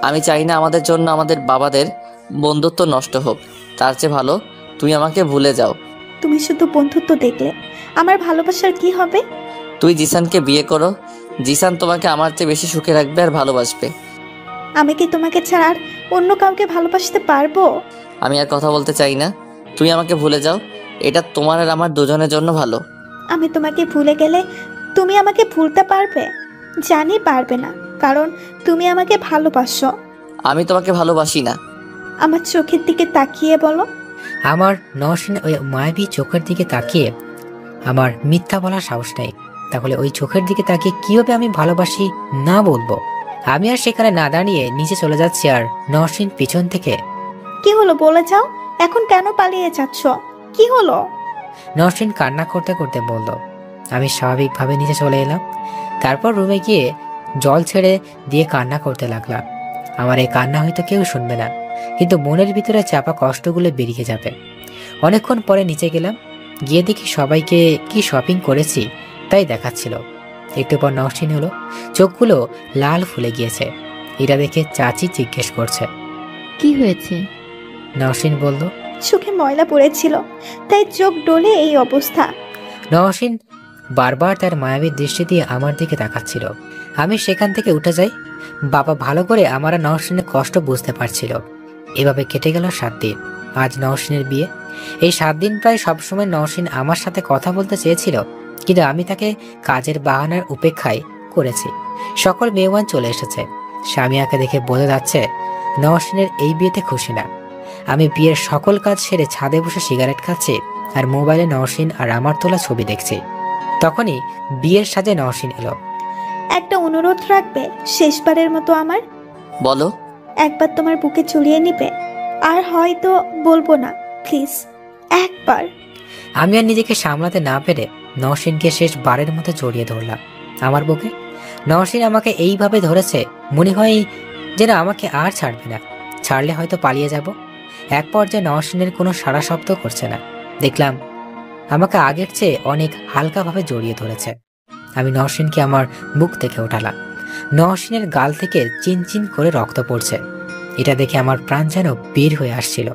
আমি চাই না আমাদের জন্য আমাদের বাবাদের বন্ধুত্ব নষ্ট হোক। তার চেয়ে ভালো তুমি আমাকে ভুলে যাও। তুমি শুধু বন্ধুত্ব দেখলে আমার ভালোবাসার কি হবে? তুই জিসানকে বিয়ে করো। জিসান তোমাকে আমার চেয়ে বেশি সুখে রাখবে আর ভালোবাসবে। আমি কি তোমাকে ছাড়া আর অন্য কাউকে ভালোবাসতে পারবো? আমি আর কথা বলতে চাই না। তুমি আমাকে ভুলে যাও, এটা তোমার আর আমার দুজনের জন্য ভালো। আমি তোমাকে ভুলে গেলে তুমি আমাকে ভুলতে পারবে? জানি পারবে না, কারণ তুমি আমাকে ভালোবাসো। আমি তোমাকে ভালোবাসি না। আমার চোখের দিকে তাকিয়ে বলো। আমার নওশিন ওই মায়াবী চোখের দিকে তাকিয়ে আমার মিথ্যা বলার সাহস নেই। তাহলে ওই চোখের দিকে তাকিয়ে কিভাবে আমি ভালোবাসি না বলবো? আমি আর সেখানে না দাঁড়িয়ে নিচে চলে যাচ্ছি, আর নওশিন পিছন থেকে, কি হলো বলে যাও, এখন কেন পালিয়ে যাচ্ছ? কি হলো? নওশিন কান্না করতে করতে বলল। আমি স্বাভাবিকভাবে নিচে চলে এলাম। তারপর রুমে গিয়ে জল ছেড়ে দিয়ে কান্না করতে লাগলাম। আমার এই কান্না হয়তো কেউ শুনবে না, কিন্তু মনের ভিতরে চাপা কষ্টগুলো বেরিয়ে যাবে। অনেকক্ষণ পরে নিচে গেলাম। গিয়ে দেখি সবাইকে কি শপিং করেছি তাই দেখাচ্ছিল। একটু পর নওশিন হলো, চোখগুলো লাল ফুলে গিয়েছে। এটা দেখে চাচি জিজ্ঞেস করছে, কি হয়েছে? নওশিন বলল, চোখে ময়লা পড়েছিল, তাই চোখ ডলে এই অবস্থা। নওশিন বারবার তার মায়াবী দৃষ্টি দিয়ে আমার দিকে তাকাচ্ছিল। আমি সেখান থেকে উঠে যাই। বাবা ভালো করে আমার আর নওশিনের কষ্ট বুঝতে পারছিল। এভাবে কেটে গেল 7 দিন। আজ নওশিনের বিয়ে। এই 7 দিন প্রায় সবসময় নওশিন আমার সাথে কথা বলতে চেয়েছিল, কিন্তু আমি তাকে কাজের বাহানার উপেক্ষায় করেছি। সকল মেহমান চলে এসেছে। সামিয়াকে দেখে বোঝা যাচ্ছে নওশিনের এই বিয়েতে খুশি না। আমি বিয়ের সকল কাজ সেরে ছাদে বসে সিগারেট খাচ্ছি আর মোবাইলে নওশিন আর আমার তোলা ছবি দেখছি। তখনই বিয়ের সাজে নওশিন এলো। একটা অনুরোধ রাখবে শেষবারের মতো আমার? বলো। একবার তোমার বুকে জড়িয়ে নিবে? আর হয়তো বলবো না, প্লিজ একবার। আমি আর নিজেকে সামলাতে না পেরে নওশিনকে শেষবারের মতো জড়িয়ে ধরলাম আমার বুকে। নওশিন আমাকে এইভাবে ধরেছে, মনে হয় যেন আমাকে আর ছাড়বে না, ছাড়লে হয়তো পালিয়ে যাব। এক পর্যায়ে নওশিনের কোনো সাড়া শব্দ করছে না। দেখলাম আমাকে আগের চেয়ে অনেক হালকাভাবে জড়িয়ে ধরেছে। আমি নওশিনকে আমার বুক থেকে ওঠালাম। নওশিনের গাল থেকে চিনচিন করে রক্ত পড়ছে। এটা দেখে আমার প্রাণ যেন বের হয়ে আসছিল।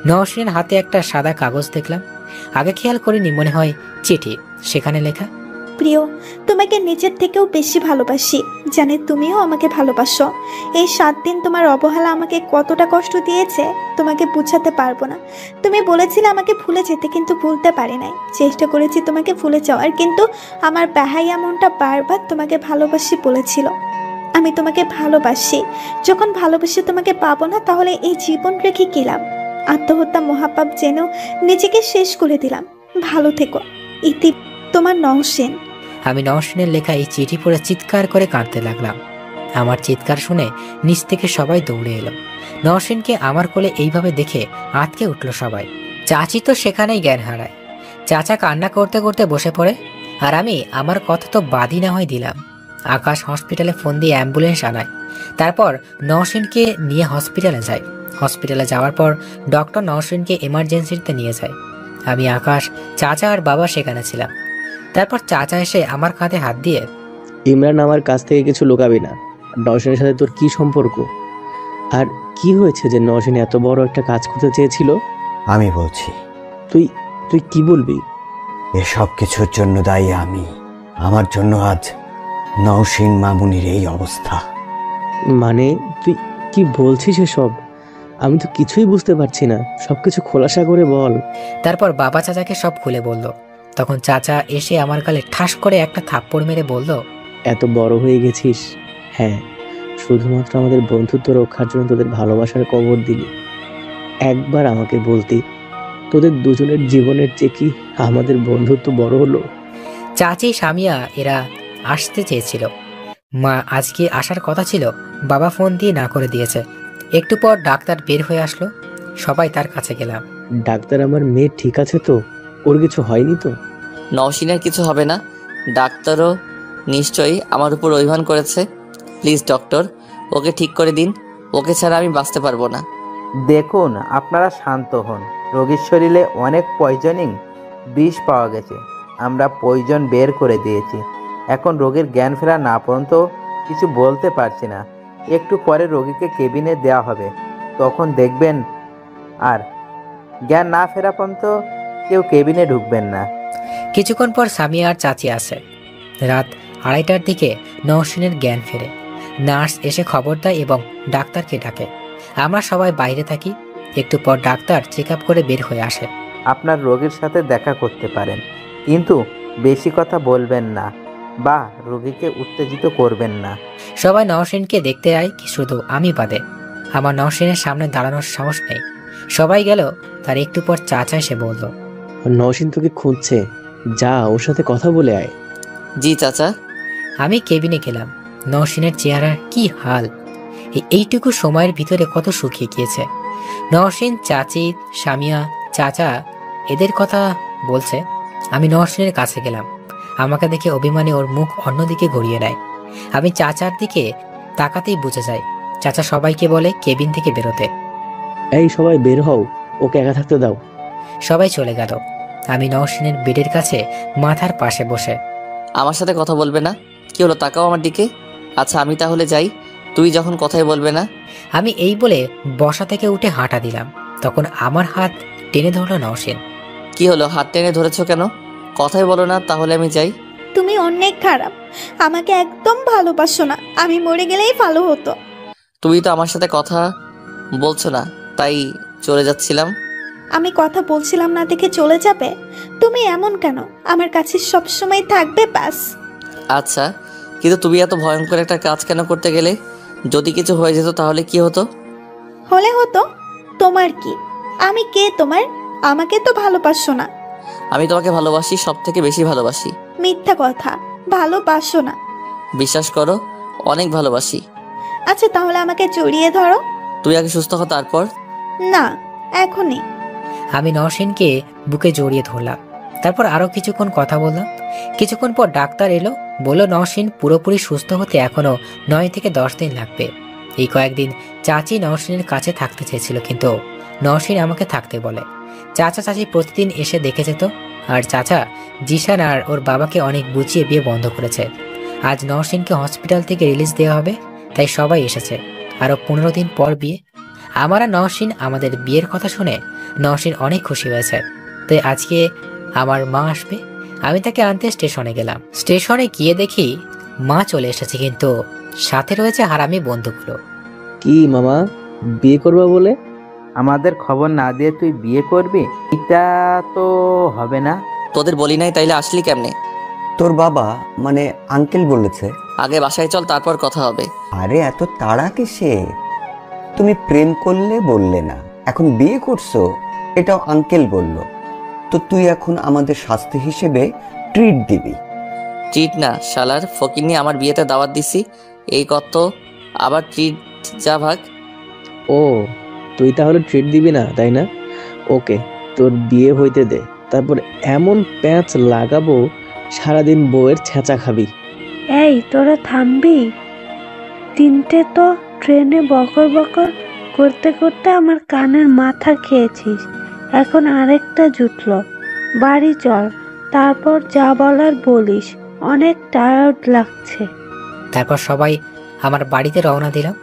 নওশিনের হাতে একটা সাদা কাগজ দেখলাম। আগে খেয়াল করিনি, মনে হয় চিঠি। সেখানে লেখা, প্রিয়, তোমাকে নিজের থেকেও বেশি ভালোবাসি, জানি তুমিও আমাকে ভালোবাসো। এই 7 দিন তোমার অবহেলা আমাকে কতটা কষ্ট দিয়েছে তোমাকে বুঝাতে পারবো না। তুমি বলেছিলে আমাকে ভুলে যেতে, কিন্তু ভুলতে পারি নাই। চেষ্টা করেছি তোমাকে ভুলে যাওয়ার, কিন্তু আমার বেহাইয়া মনটা বারবার তোমাকে ভালোবাসি বলেছিল। আমি তোমাকে ভালোবাসি। যখন ভালোবেসে তোমাকে পাবো না, তাহলে এই জীবন রেখে কি লাভ? আত্মহত্যা মহাপাপ যেন নিজেকে শেষ করে দিলাম। ভালো থেকো। ইতি, তোমার নওশিন। আমি নওশিনের লেখা এই চিঠি পড়ে চিৎকার করে কাঁদতে লাগলাম। আমার চিৎকার শুনে নিচ থেকে সবাই দৌড়ে এলো। নওশিনকে আমার কোলে এইভাবে দেখে আঁতকে উঠল সবাই। চাচি তো সেখানেই জ্ঞান হারায়। চাচা কান্না করতে করতে বসে পড়ে, আর আমি আমার কথা তো বাদই না হয় দিলাম। আকাশ হসপিটালে ফোন দিয়ে অ্যাম্বুলেন্স আনায়। তারপর নওশিনকে নিয়ে হসপিটালে যাই। হসপিটালে যাওয়ার পর ডক্টর নওশিনকে এমার্জেন্সিতে নিয়ে যায়। আমি, আকাশ, চাচা আর বাবা সেখানে ছিলাম। তারপর চাচা এসে আমার কাঁধে হাত দিয়ে, ইমরান, আমার কাছ থেকে কিছু লুকাবি না। নওশিনের সাথে তোর কি সম্পর্ক? আর কি হয়েছে যে নওশিন এত বড় একটা কাজ করতে চেয়েছিল? আমি বলছি। তুই তুই কি বলবি? এসব কিছুর জন্য দায়ী আমি। আমার জন্য আজ নওশিন মামুনির এই অবস্থা। মানে তুই কি বলছিস এসব? আমি তো কিছুই বুঝতে পারছি না, সবকিছু খোলাসা করে বল। তারপর বাবা চাচাকে সব খুলে বলল। তখন চাচা এসে আমার গালে ঠাস করে একটা থাপ্পড় মেরে বলল, এত বড় হয়ে গেছিস? হ্যাঁ, শুধুমাত্র আমাদের বন্ধুত্ব রক্ষার জন্য তোদের ভালোবাসার কবর দিলি। একবার আমাকে বলতি, তোদের দুজনের জীবনের চেয়ে কি আমাদের বন্ধুত্ব বড় হলো? চাচি, সামিয়া এরা আসতে চেয়েছিল। মা আজকে আসার কথা ছিল, বাবা ফোন দিয়ে না করে দিয়েছে। একটু পর ডাক্তার বের হয়ে আসলো। সবাই তার কাছে গেলাম। ডাক্তার, আমার মেয়ে ঠিক আছে তো? ওর কিছু হয়নি তো? নওশিনের কিছু হবে না। ডাক্তারও নিশ্চয়ই আমার উপর অভিমান করেছে। প্লিজ ডক্টর, ওকে ঠিক করে দিন। ওকে ছাড়া আমি বাঁচতে পারবো না। দেখুন, আপনারা শান্ত হন। রোগীর শরীরে অনেক পয়জনিং বিষ পাওয়া গেছে। আমরা পয়জন বের করে দিয়েছি। এখন রোগীর জ্ঞান ফেরা না পর্যন্ত কিছু বলতে পারছি না। একটু পরে রোগীকে কেবিনে দেওয়া হবে, তখন দেখবেন। আর জ্ঞান না ফেরা পর্যন্ত কেউ কেবিনে ঢুকবেন না। কিছুক্ষণ পর সামিয়া আর চাচি আসে। রাত 2:30টার দিকে নওশিনের জ্ঞান ফেরে। নার্স এসে খবর দেয় এবং ডাক্তারকে ডাকে। আমরা সবাই বাইরে থাকি। একটু পর ডাক্তার চেক আপ করে বের হয়ে আসে। আপনার রোগীর সাথে দেখা করতে পারেন, কিন্তু বেশি কথা বলবেন না বা রোগীকে উত্তেজিত করবেন না। সবাই নওশিনকে দেখতে যায়, কি শুধু আমি বাদে। আমার নওশিনের সামনে দাঁড়ানোর সাহস নেই। সবাই গেল। তার একটু পর চাচা এসে বলল, নওশিন তোকে খুঁজছে, যা ওর সাথে কথা বলে আয়। জি চাচা। আমি কেবিনে গেলাম। নওশিনের চেহারার কি হাল! এইটুকু সময়ের ভিতরে কত শুকিয়ে গিয়েছে। নওশিন, চাচি, সামিয়া, চাচা এদের কথা বলছে। আমি নওশিনের কাছে গেলাম। আমাকে দেখে অভিমানে ওর মুখ অন্যদিকে ঘুরিয়ে নেয়। আমি চাচার দিকে তাকাতেই বুঝে যাই। চাচা সবাইকে বলে কেবিন থেকে বেরোতে। এই সবাই বের হও, ওকে একা থাকতে দাও। সবাই চলে গেল। আমি নওশিনের বেডের কাছে মাথার পাশে বসে। আমার সাথে কথা বলবে না? কি হলো, তাকাও আমার দিকে। আচ্ছা আমি তাহলে যাই, তুই যখন কথাই বলবে না। আমি এই বলে বসা থেকে উঠে হাঁটা দিলাম। তখন আমার হাত টেনে ধরলো নওশিন। কি হলো, হাত টেনে ধরেছো কেন? কথাই বলো না, তাহলে আমি যাই। তুমি অনেক খারাপ, আমাকে একদম ভালোবাসো না। আমি মরে গেলেই ভালো হতো। তুমি তো আমার সাথে কথা বলছো না, তাই চলে যাচ্ছিলাম। আমি কথা বলছিলাম না দেখে চলে যাবে? তুমি এমন কেন? আমার কাছে সবসময় থাকবে বাস। আচ্ছা, কিন্তু তুমি এত ভয়ঙ্কর একটা কাজ কেন করতে গেলে? যদি কিছু হয়ে যেত তাহলে কি হতো? হলে হতো, তোমার কি? আমি কে তোমার? আমাকে তো ভালোবাসো না। আমি তোমাকে ভালোবাসি, সব থেকে বেশি ভালোবাসি। মিথ্যা কথা, ভালোবাসো না। বিশ্বাস করো, অনেক ভালোবাসি। আচ্ছা তাহলে আমাকে জড়িয়ে ধরো। তুই আগে সুস্থ হ, তারপর। না, এখনই। আমি নওশিনকে বুকে জড়িয়ে ধরলাম। তারপর আরো কিছুক্ষণ কথা বললাম। কিছুক্ষণ পর ডাক্তার এলো, বলল নওশিন পুরোপুরি সুস্থ হতে এখনো 9 থেকে 10 দিন লাগবে। এই কয়েকদিন চাচি নওশিনের কাছে থাকতে চেয়েছিল, কিন্তু নওশিন আমাকে থাকতে বলে। চাচা চাচি প্রতিদিন এসে দেখে যেত, আর চাচা জিশান আর ওর বাবাকে অনেক বুঝিয়ে বিয়ে বন্ধ করেছে। আজ নওশিনকে হসপিটাল থেকে রিলিজ দেওয়া হবে, তাই সবাই এসেছে। আরো 15 দিন পর বিয়ে। আমার আর নওশিন আমাদের বিয়ের কথা শুনে নওশিন অনেক খুশি হয়েছে, তাই আজকে আমার মা আসবে। আমি তাকে আনতে স্টেশনে গেলাম। স্টেশনে গিয়ে দেখি মা চলে এসেছে, কিন্তু সাথে রয়েছে হারামি বন্ধুগুলো। কি মামা, বিয়ে করবা বলে? আমাদের খবর না দিয়ে তুই বিয়ে করবি? এটা তো হবে না। তোদের বলি নাই, তাইলে আসলি কেমনে? তোর বাবা মানে আঙ্কেল বলেছে। আগে বাসায় চল, তারপর কথা হবে। আরে এত তাড়া কিসে? তুমি প্রেম করলে বললে না, এখন বিয়ে করছো এটাও আঙ্কেল বলল। তো তুই এখন আমাদের শাস্তি হিসেবে ট্রিট দিবি। ট্রিট না, শালার ফকিন্নি আমার বিয়েতে দাওয়াত দিছি, এই কত আবার ট্রিট? যা ভাগ। ও, তুই তাহলে ট্রিট দিবি না, তাই না? ওকে, তোর বিয়ে হইতে দে, তারপর এমন প্যাঁচ লাগাবো সারাদিন বউয়ের ছেঁচা খাবি। এই তোরা থামবি? তিনটে তো ট্রেনে বকর বকর করতে করতে আমার কানের মাথা খেয়েছিস, এখন আরেকটা জুটলো। বাড়ি চল, তারপর যা বলার বলিস, অনেক টায়ার্ড লাগছে। তারপর সবাই আমার বাড়িতে রওনা দিলাম।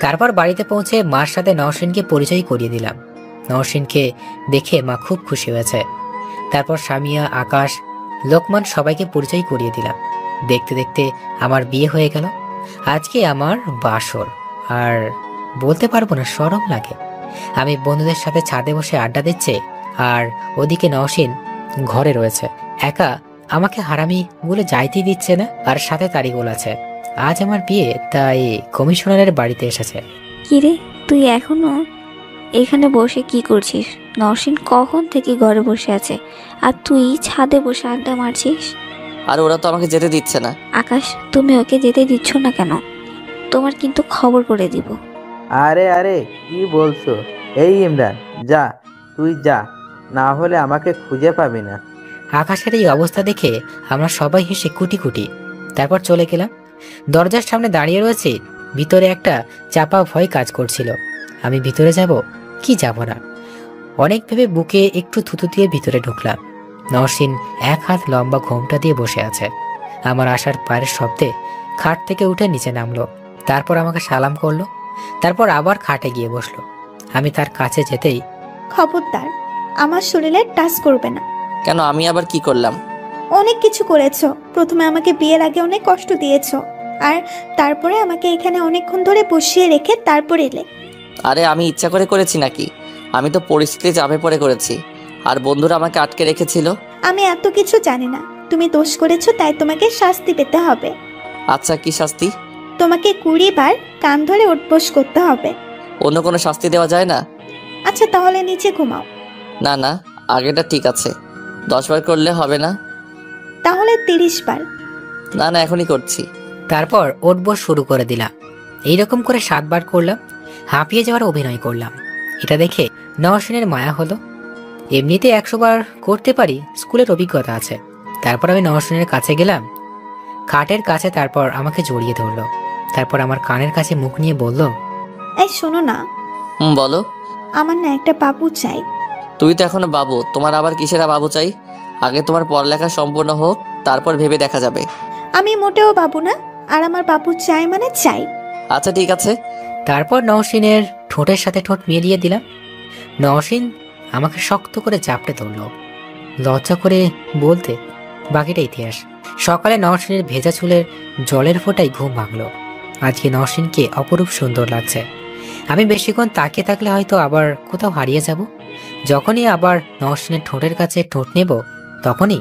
তারপর বাড়িতে পৌঁছে মার সাথে নওশিনকে পরিচয় করিয়ে দিলাম। নওশিনকে দেখে মা খুব খুশি হয়েছে। তারপর সামিয়া, আকাশ, লোকমান সবাইকে পরিচয় করিয়ে দিলাম। দেখতে দেখতে আমার বিয়ে হয়ে গেল। আজকে আমার বাসর, আর বলতে পারবো না, শরম লাগে। আমি বন্ধুদের সাথে ছাদে বসে আড্ডা দিচ্ছে, আর ওদিকে নওশিন ঘরে রয়েছে একা। আমাকে হারামি বলে যাইতেই দিচ্ছে না, আর সাথে তারিগোল আছে। আজ আমার বিয়ে, তাই কমিশনারের বাড়িতে এসেছে। কিরে, তুই এখনো এখানে বসে কি করছিস? নওশিন কখন থেকে ঘরে বসে আছে, আর তুই ছাদে বসে আড্ডা মারছিস? আর ওরা তো আমাকে যেতে দিচ্ছে না। আকাশ, তুমি ওকে যেতে দিচ্ছ না কেন? তোমার কিন্তু খবর করে দিব। আরে আরে কি বলছো? এই ইমরান, যা, তুই যা, না হলে আমাকে খুঁজে পাবি না। আকাশের এই অবস্থা দেখে আমরা সবাই হেসে কুটি কুটি। তারপর চলে গেলাম। দরজার সামনে দাঁড়িয়ে রয়েছে, ভিতরে একটা চাপা ভয় কাজ করছিল। আমি ভিতরে যাব কি যাব না, অনেক ভেবে বুকে একটু থুতু দিয়ে ভিতরে ঢুকলাম। নওশিন এক হাত লম্বা ঘোমটা দিয়ে বসে আছে। আমার আসার পায়ের শব্দে খাট থেকে উঠে নিচে নামলো, তারপর আমাকে সালাম করলো, তারপর আবার খাটে গিয়ে বসলো। আমি তার কাছে যেতেই, খবরদার আমার শরীরে টাচ করবে না। কেন, আমি আবার কি করলাম? অনেক কিছু করেছো। প্রথমে আমাকে বিয়ের আগে অনেক কষ্ট দিয়েছো, আর তারপরে আমাকে এখানে অনেকক্ষণ ধরে বসিয়ে রেখে তারপর এলে। আরে আমি ইচ্ছা করে করেছি নাকি? আমি তো পরিস্থিতি চাপে পড়ে করেছি, আর বন্ধুরা আমাকে আটকে রেখেছিল। আমি এত কিছু জানি না। তুমি দোষ করেছো, তাই তোমাকে শাস্তি পেতে হবে। আচ্ছা, কি শাস্তি? তোমাকে 20 বার কান ধরে উঠবোস করতে হবে। অন্য কোনো শাস্তি দেওয়া যায় না? আচ্ছা তাহলে নিচে ঘুমাও। না না, আগেটা ঠিক আছে। 10 বার করলে হবে না? তাহলে 30 বার। না না, এখনই করছি। তারপর ওঠবোস শুরু করে দিলাম। এইরকম করে 7 বার করলাম। হাঁপিয়ে যাওয়ার অভিনয় করলাম। এটা দেখে নওশিনের মায়া হলো। এমনিতে 100 বার করতে পারি, স্কুলের অভিজ্ঞতা আছে। তারপর আমি নওশিনের কাছে গেলাম, খাটের কাছে, তারপর আমাকে জড়িয়ে ধরলো। তারপর আমার কানের কাছে মুখ নিয়ে বলল, এই শোনো না। বলো। আমার না একটা বাবু চাই। তুই তো এখনো বাবু, তোমার আবার কিসেরা বাবু চাই? আগে তোমার পড়ালেখা সম্পূর্ণ হোক, তারপর ভেবে দেখা যাবে। আমি মোটেও বাবু না, আর আমার বাবু চাই মানে চাই। আচ্ছা ঠিক আছে। তারপর নওশিনের ঠোঁটের সাথে ঠোঁট মিলিয়ে দিলাম। নওশিন আমাকে শক্ত করে চাপড়ে ধরল। লজ্জা করে বলতে বাকিটা ইতিহাস। সকালে নওশিনের ভেজা চুলের জলের ফোঁটায় ঘুম ভাঙলো। আজকে নওশিনকে অপরূপ সুন্দর লাগছে। আমি বেশিক্ষণ তাকিয়ে থাকলে হয়তো আবার কোথাও হারিয়ে যাব। যখনই আবার নওশিনের ঠোঁটের কাছে ঠোঁট নেব, তখনই,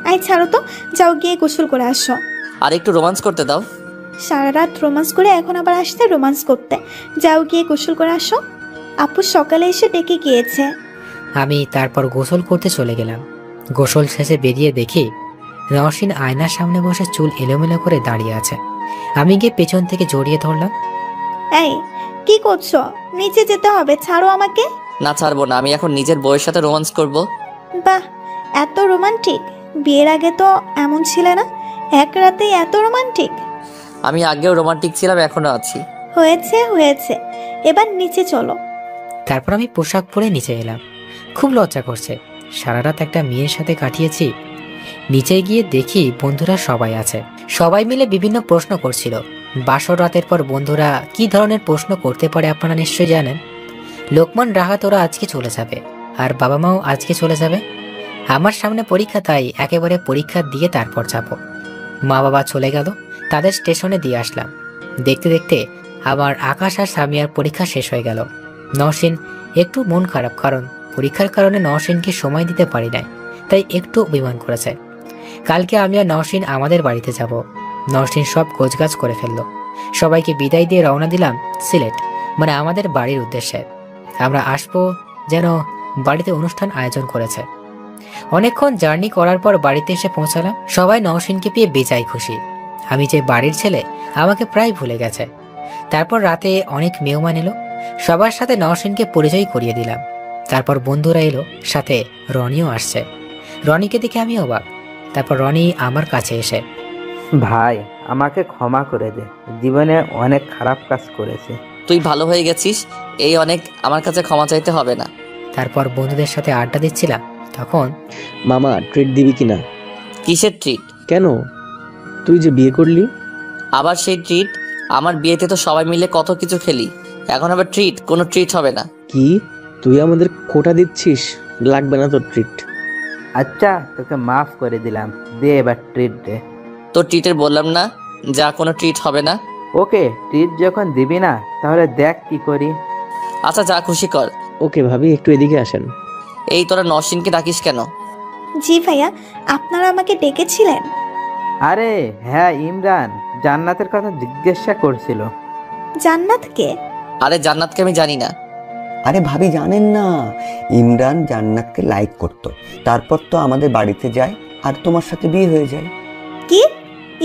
আই ছাড়ো তো, যাও গিয়ে গোসল করে আসো। আর একটু রোমান্স করতে দাও। সারা রাত রোমান্স করে এখন আবার আসতে রোমান্স করতে? যাও গিয়ে গোসল করে আসো। আপু সকালে এসে ডেকে গিয়েছে, আমি তারপর গোসল করতে চলে গেলাম। গোসল শেষে বেরিয়ে দেখি নওশিন আয়নার সামনে বসে চুল এলোমেলো করে দাঁড়িয়ে আছে। আমি গিয়ে পেছন থেকে জড়িয়ে ধরলাম। এই কি করছো? নিচে যেতে হবে, ছাড়ো আমাকে। না ছাড়বো না, আমি এখন নিজের বউয়ের সাথে রোমান্স করব। বাহ, এত রোমান্টিক! বিয়ের আগে তো এমন ছিলে না, এক রাতেই এত রোমান্টিক। আমি আগেও রোমান্টিক ছিলাম, এখনো আছি। হয়েছে হয়েছে, এবার নিচে চলো। তারপর আমি পোশাক পরে নিচে এলাম। খুব লজ্জা করছে, সারা রাত একটা মেয়ের সাথে কাটিয়েছি। নিচে গিয়ে দেখি বন্ধুরা সবাই আছে। সবাই মিলে বিভিন্ন প্রশ্ন করছিল। বাসর রাতের পর বন্ধুরা কি ধরনের প্রশ্ন করতে পারে আপনারা নিশ্চয়ই জানেন। লোকমান, রাহাত ওরা আজকে চলে যাবে, আর বাবা মাও আজকে চলে যাবে। আমার সামনে পরীক্ষা, তাই একেবারে পরীক্ষা দিয়ে তারপর যাব। মা বাবা চলে গেল, তাদের স্টেশনে দিয়ে আসলাম। দেখতে দেখতে আবার আকাশ আর সামিয়ার পরীক্ষা শেষ হয়ে গেল। নওশিন একটু মন খারাপ, কারণ পরীক্ষার কারণে নওশিনকে সময় দিতে পারি নাই, তাই একটু অভিমান করেছে। কালকে আমি আর নওশিন আমাদের বাড়িতে যাব। নওশিন সব গোছগাছ করে ফেললো। সবাইকে বিদায় দিয়ে রওনা দিলাম সিলেট, মানে আমাদের বাড়ির উদ্দেশ্যে। আমরা আসবো যেন বাড়িতে অনুষ্ঠান আয়োজন করেছে। অনেকক্ষণ জার্নি করার পর বাড়িতে এসে পৌঁছালাম। সবাই নওশিনকে পেয়ে বেজায় খুশি। আমি যে বাড়ির ছেলে আমাকে প্রায় ভুলে গেছে। তারপর রাতে অনেক মেহমান এলো, সবার সাথে নওশিনকে পরিচয় করিয়ে দিলাম। তারপর বন্ধুরা এলো, সাথে রনিও আসছে। রনিকে দেখে আমি অবাক। তারপর রনি আমার কাছে এসে, ভাই আমাকে ক্ষমা করে দে, জীবনে অনেক খারাপ কাজ করেছি। তুই ভালো হয়ে গেছিস, এই অনেক, আমার কাছে ক্ষমা চাইতে হবে না। তারপর বন্ধুদের সাথে আড্ডা দিচ্ছিলাম, তখন মামা ট্রিট দিবি কিনা? কিসের ট্রিট? কেন, তুই যে বিয়ে করলি? আবার সেই ট্রিট? আমার বিয়েতে তো সবাই মিলে কত কিছু খেলি, এখন আবার ট্রিট? কোনো ট্রিট হবে না। কি তুই আমাদের খোটা দিচ্ছিস? লাগবে না তোর ট্রিট। আচ্ছা তোকে মাফ করে দিলাম, দে এবার ট্রিট দে। তো ট্রিটের বললাম না, যা কোনো ট্রিট হবে না। ওকে, ট্রিট যখন দিবি না তাহলে দেখ কি করি। আচ্ছা যা খুশি কর। ওকে ভাবি, একটু এদিকে আসেন। এই তোরা নওশিনকে ডাকিস কেন? জি ভাইয়া, আপনারা আমাকে ডেকেছিলেন? আরে হ্যাঁ, ইমরান জান্নাতের কথা জিজ্ঞাসা করছিল। জান্নাত কে? আরে জান্নাতকে আমি জানি না। আরে ভাবি জানেন না, ইমরান জান্নাতকে লাইক করতো, তারপর তো আমাদের বাড়িতে যায় আর তোমার সাথে বিয়ে হয়ে যায়। কি?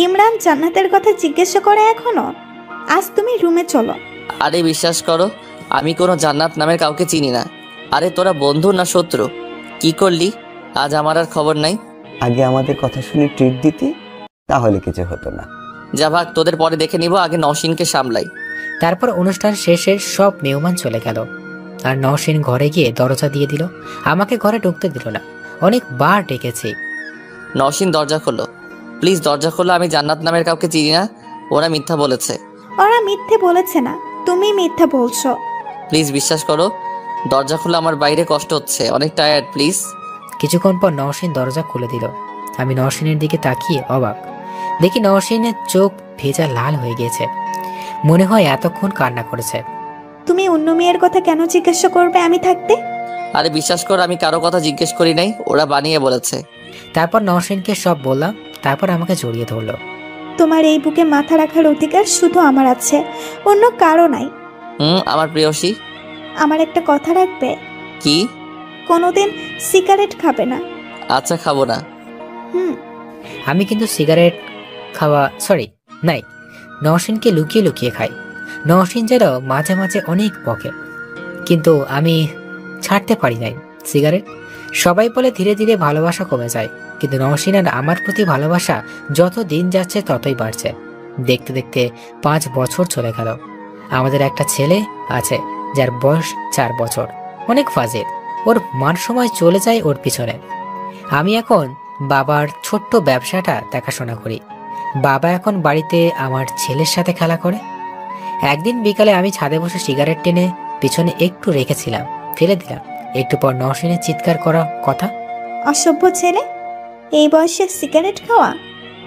ইমরান জান্নাতের কথা জিজ্ঞাসা করে এখনো? আজ তুমি রুমে চলো। আরে বিশ্বাস করো, আমি কোনো জান্নাত নামের কাউকে চিনি না। আরে তোরা বন্ধু না শত্রু? কি করলি আজ আমার আর খবর নাই। আগে আমাদের কথা শুনে ট্রিট দিতি, তাহলে কিছু হতো না। যা ভাগ, তোদের পরে দেখে নিব, আগে নওশিনকে সামলাই। তারপর অনুষ্ঠান শেষে সব মেহমান চলে গেল, আর নওশিন ঘরে গিয়ে দরজা দিয়ে দিল। আমাকে ঘরে ঢুকতে দিল না, অনেকবার ডেকেছি। নওশিন দরজা খোলো, প্লিজ দরজা খোলো, আমি জান্নাত নামের কাউকে চিনি না, ওরা মিথ্যা বলেছে। ওরা মিথ্যে বলেছে না, তুমি মিথ্যা বলছো। প্লিজ বিশ্বাস করো, দরজা খোলো, আমার বাইরে কষ্ট হচ্ছে, অনেক টায়ার্ড, প্লিজ। কিছুক্ষণ পর নওশিন দরজা খুলে দিল। আমি নওশিনের দিকে তাকিয়ে অবাক, দেখি নওশিনের চোখ ভেজা লাল হয়ে গিয়েছে, মনে হয় এতক্ষণ কান্না করেছে। তুমি অন্য মেয়ের কথা কেন জিজ্ঞাসা করবে আমি থাকতে? আরে বিশ্বাস কর, আমি কারো কথা জিজ্ঞেস করি নাই, ওরা বানিয়ে বলেছে। তারপর নওশিনকে সব বললাম, তারপর আমাকে জড়িয়ে ধরলো। তোমার এই বুকে মাথা রাখার অধিকার শুধু আমার আছে, অন্য কারো নাই। আমার প্রিয়সী। আমার একটা কথা রাখবে? কি? কোনোদিন সিগারেট খাবে না। আচ্ছা খাবো না। আমি কিন্তু সিগারেট খাওয়া নাই, নওশিনকে লুকিয়ে লুকিয়ে খাই। নওশিন যেন মাঝে মাঝে অনেক বকে, কিন্তু আমি ছাড়তে পারি নাই সিগারেট। সবাই বলে ধীরে ধীরে ভালোবাসা কমে যায়, কিন্তু নওশিন আর আমার প্রতি ভালোবাসা যত দিন যাচ্ছে ততই বাড়ছে। দেখতে দেখতে 5 বছর চলে গেল। আমাদের একটা ছেলে আছে যার বয়স 4 বছর, অনেক ফাজিল। ওর মান সময় চলে যায় ওর পিছনে। আমি এখন বাবার ছোট্ট ব্যবসাটা দেখাশোনা করি। বাবা এখন বাড়িতে আমার ছেলের সাথে খেলা করে। একদিন বিকালে আমি ছাদে বসে সিগারেট টেনে পিছনে একটু রেখেছিলাম, ফেলে দিলাম। একটু পর নওশিনের চিৎকার করা কথা, অসভ্য ছেলে, এই বয়সে সিগারেট খাওয়া?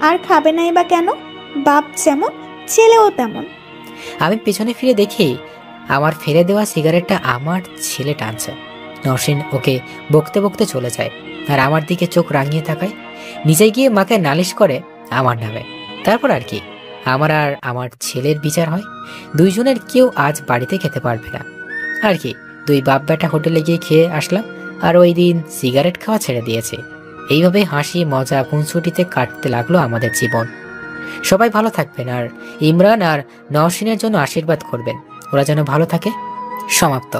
আর খাবে নাই বা কেন? বাপ যেমন ছেলেও তেমন। আমি পিছনে ফিরে দেখি আমার ফেলে দেওয়া সিগারেটটা আমার ছেলে টানছে। নওশিন ওকে বকতে বকতে চলে যায়, আর আমার দিকে চোখ রাঙিয়ে তাকায়। নিজে গিয়ে মাকে নালিশ করে আমার নামে। তারপর আর কি, আমার আর আমার ছেলের বিচার হয়। দুইজনের কেউ আজ বাড়িতে খেতে পারবে না। আর কি, 2 বাপ বেটা হোটেলে গিয়ে খেয়ে আসলাম, আর ওই দিন সিগারেট খাওয়া ছেড়ে দিয়েছি। এইভাবে হাসি মজা খুনসুটিতে কাটতে লাগলো আমাদের জীবন। সবাই ভালো থাকবেন আর ইমরান আর নওশিনের জন্য আশীর্বাদ করবেন, ওরা যেন ভালো থাকে। সমাপ্ত।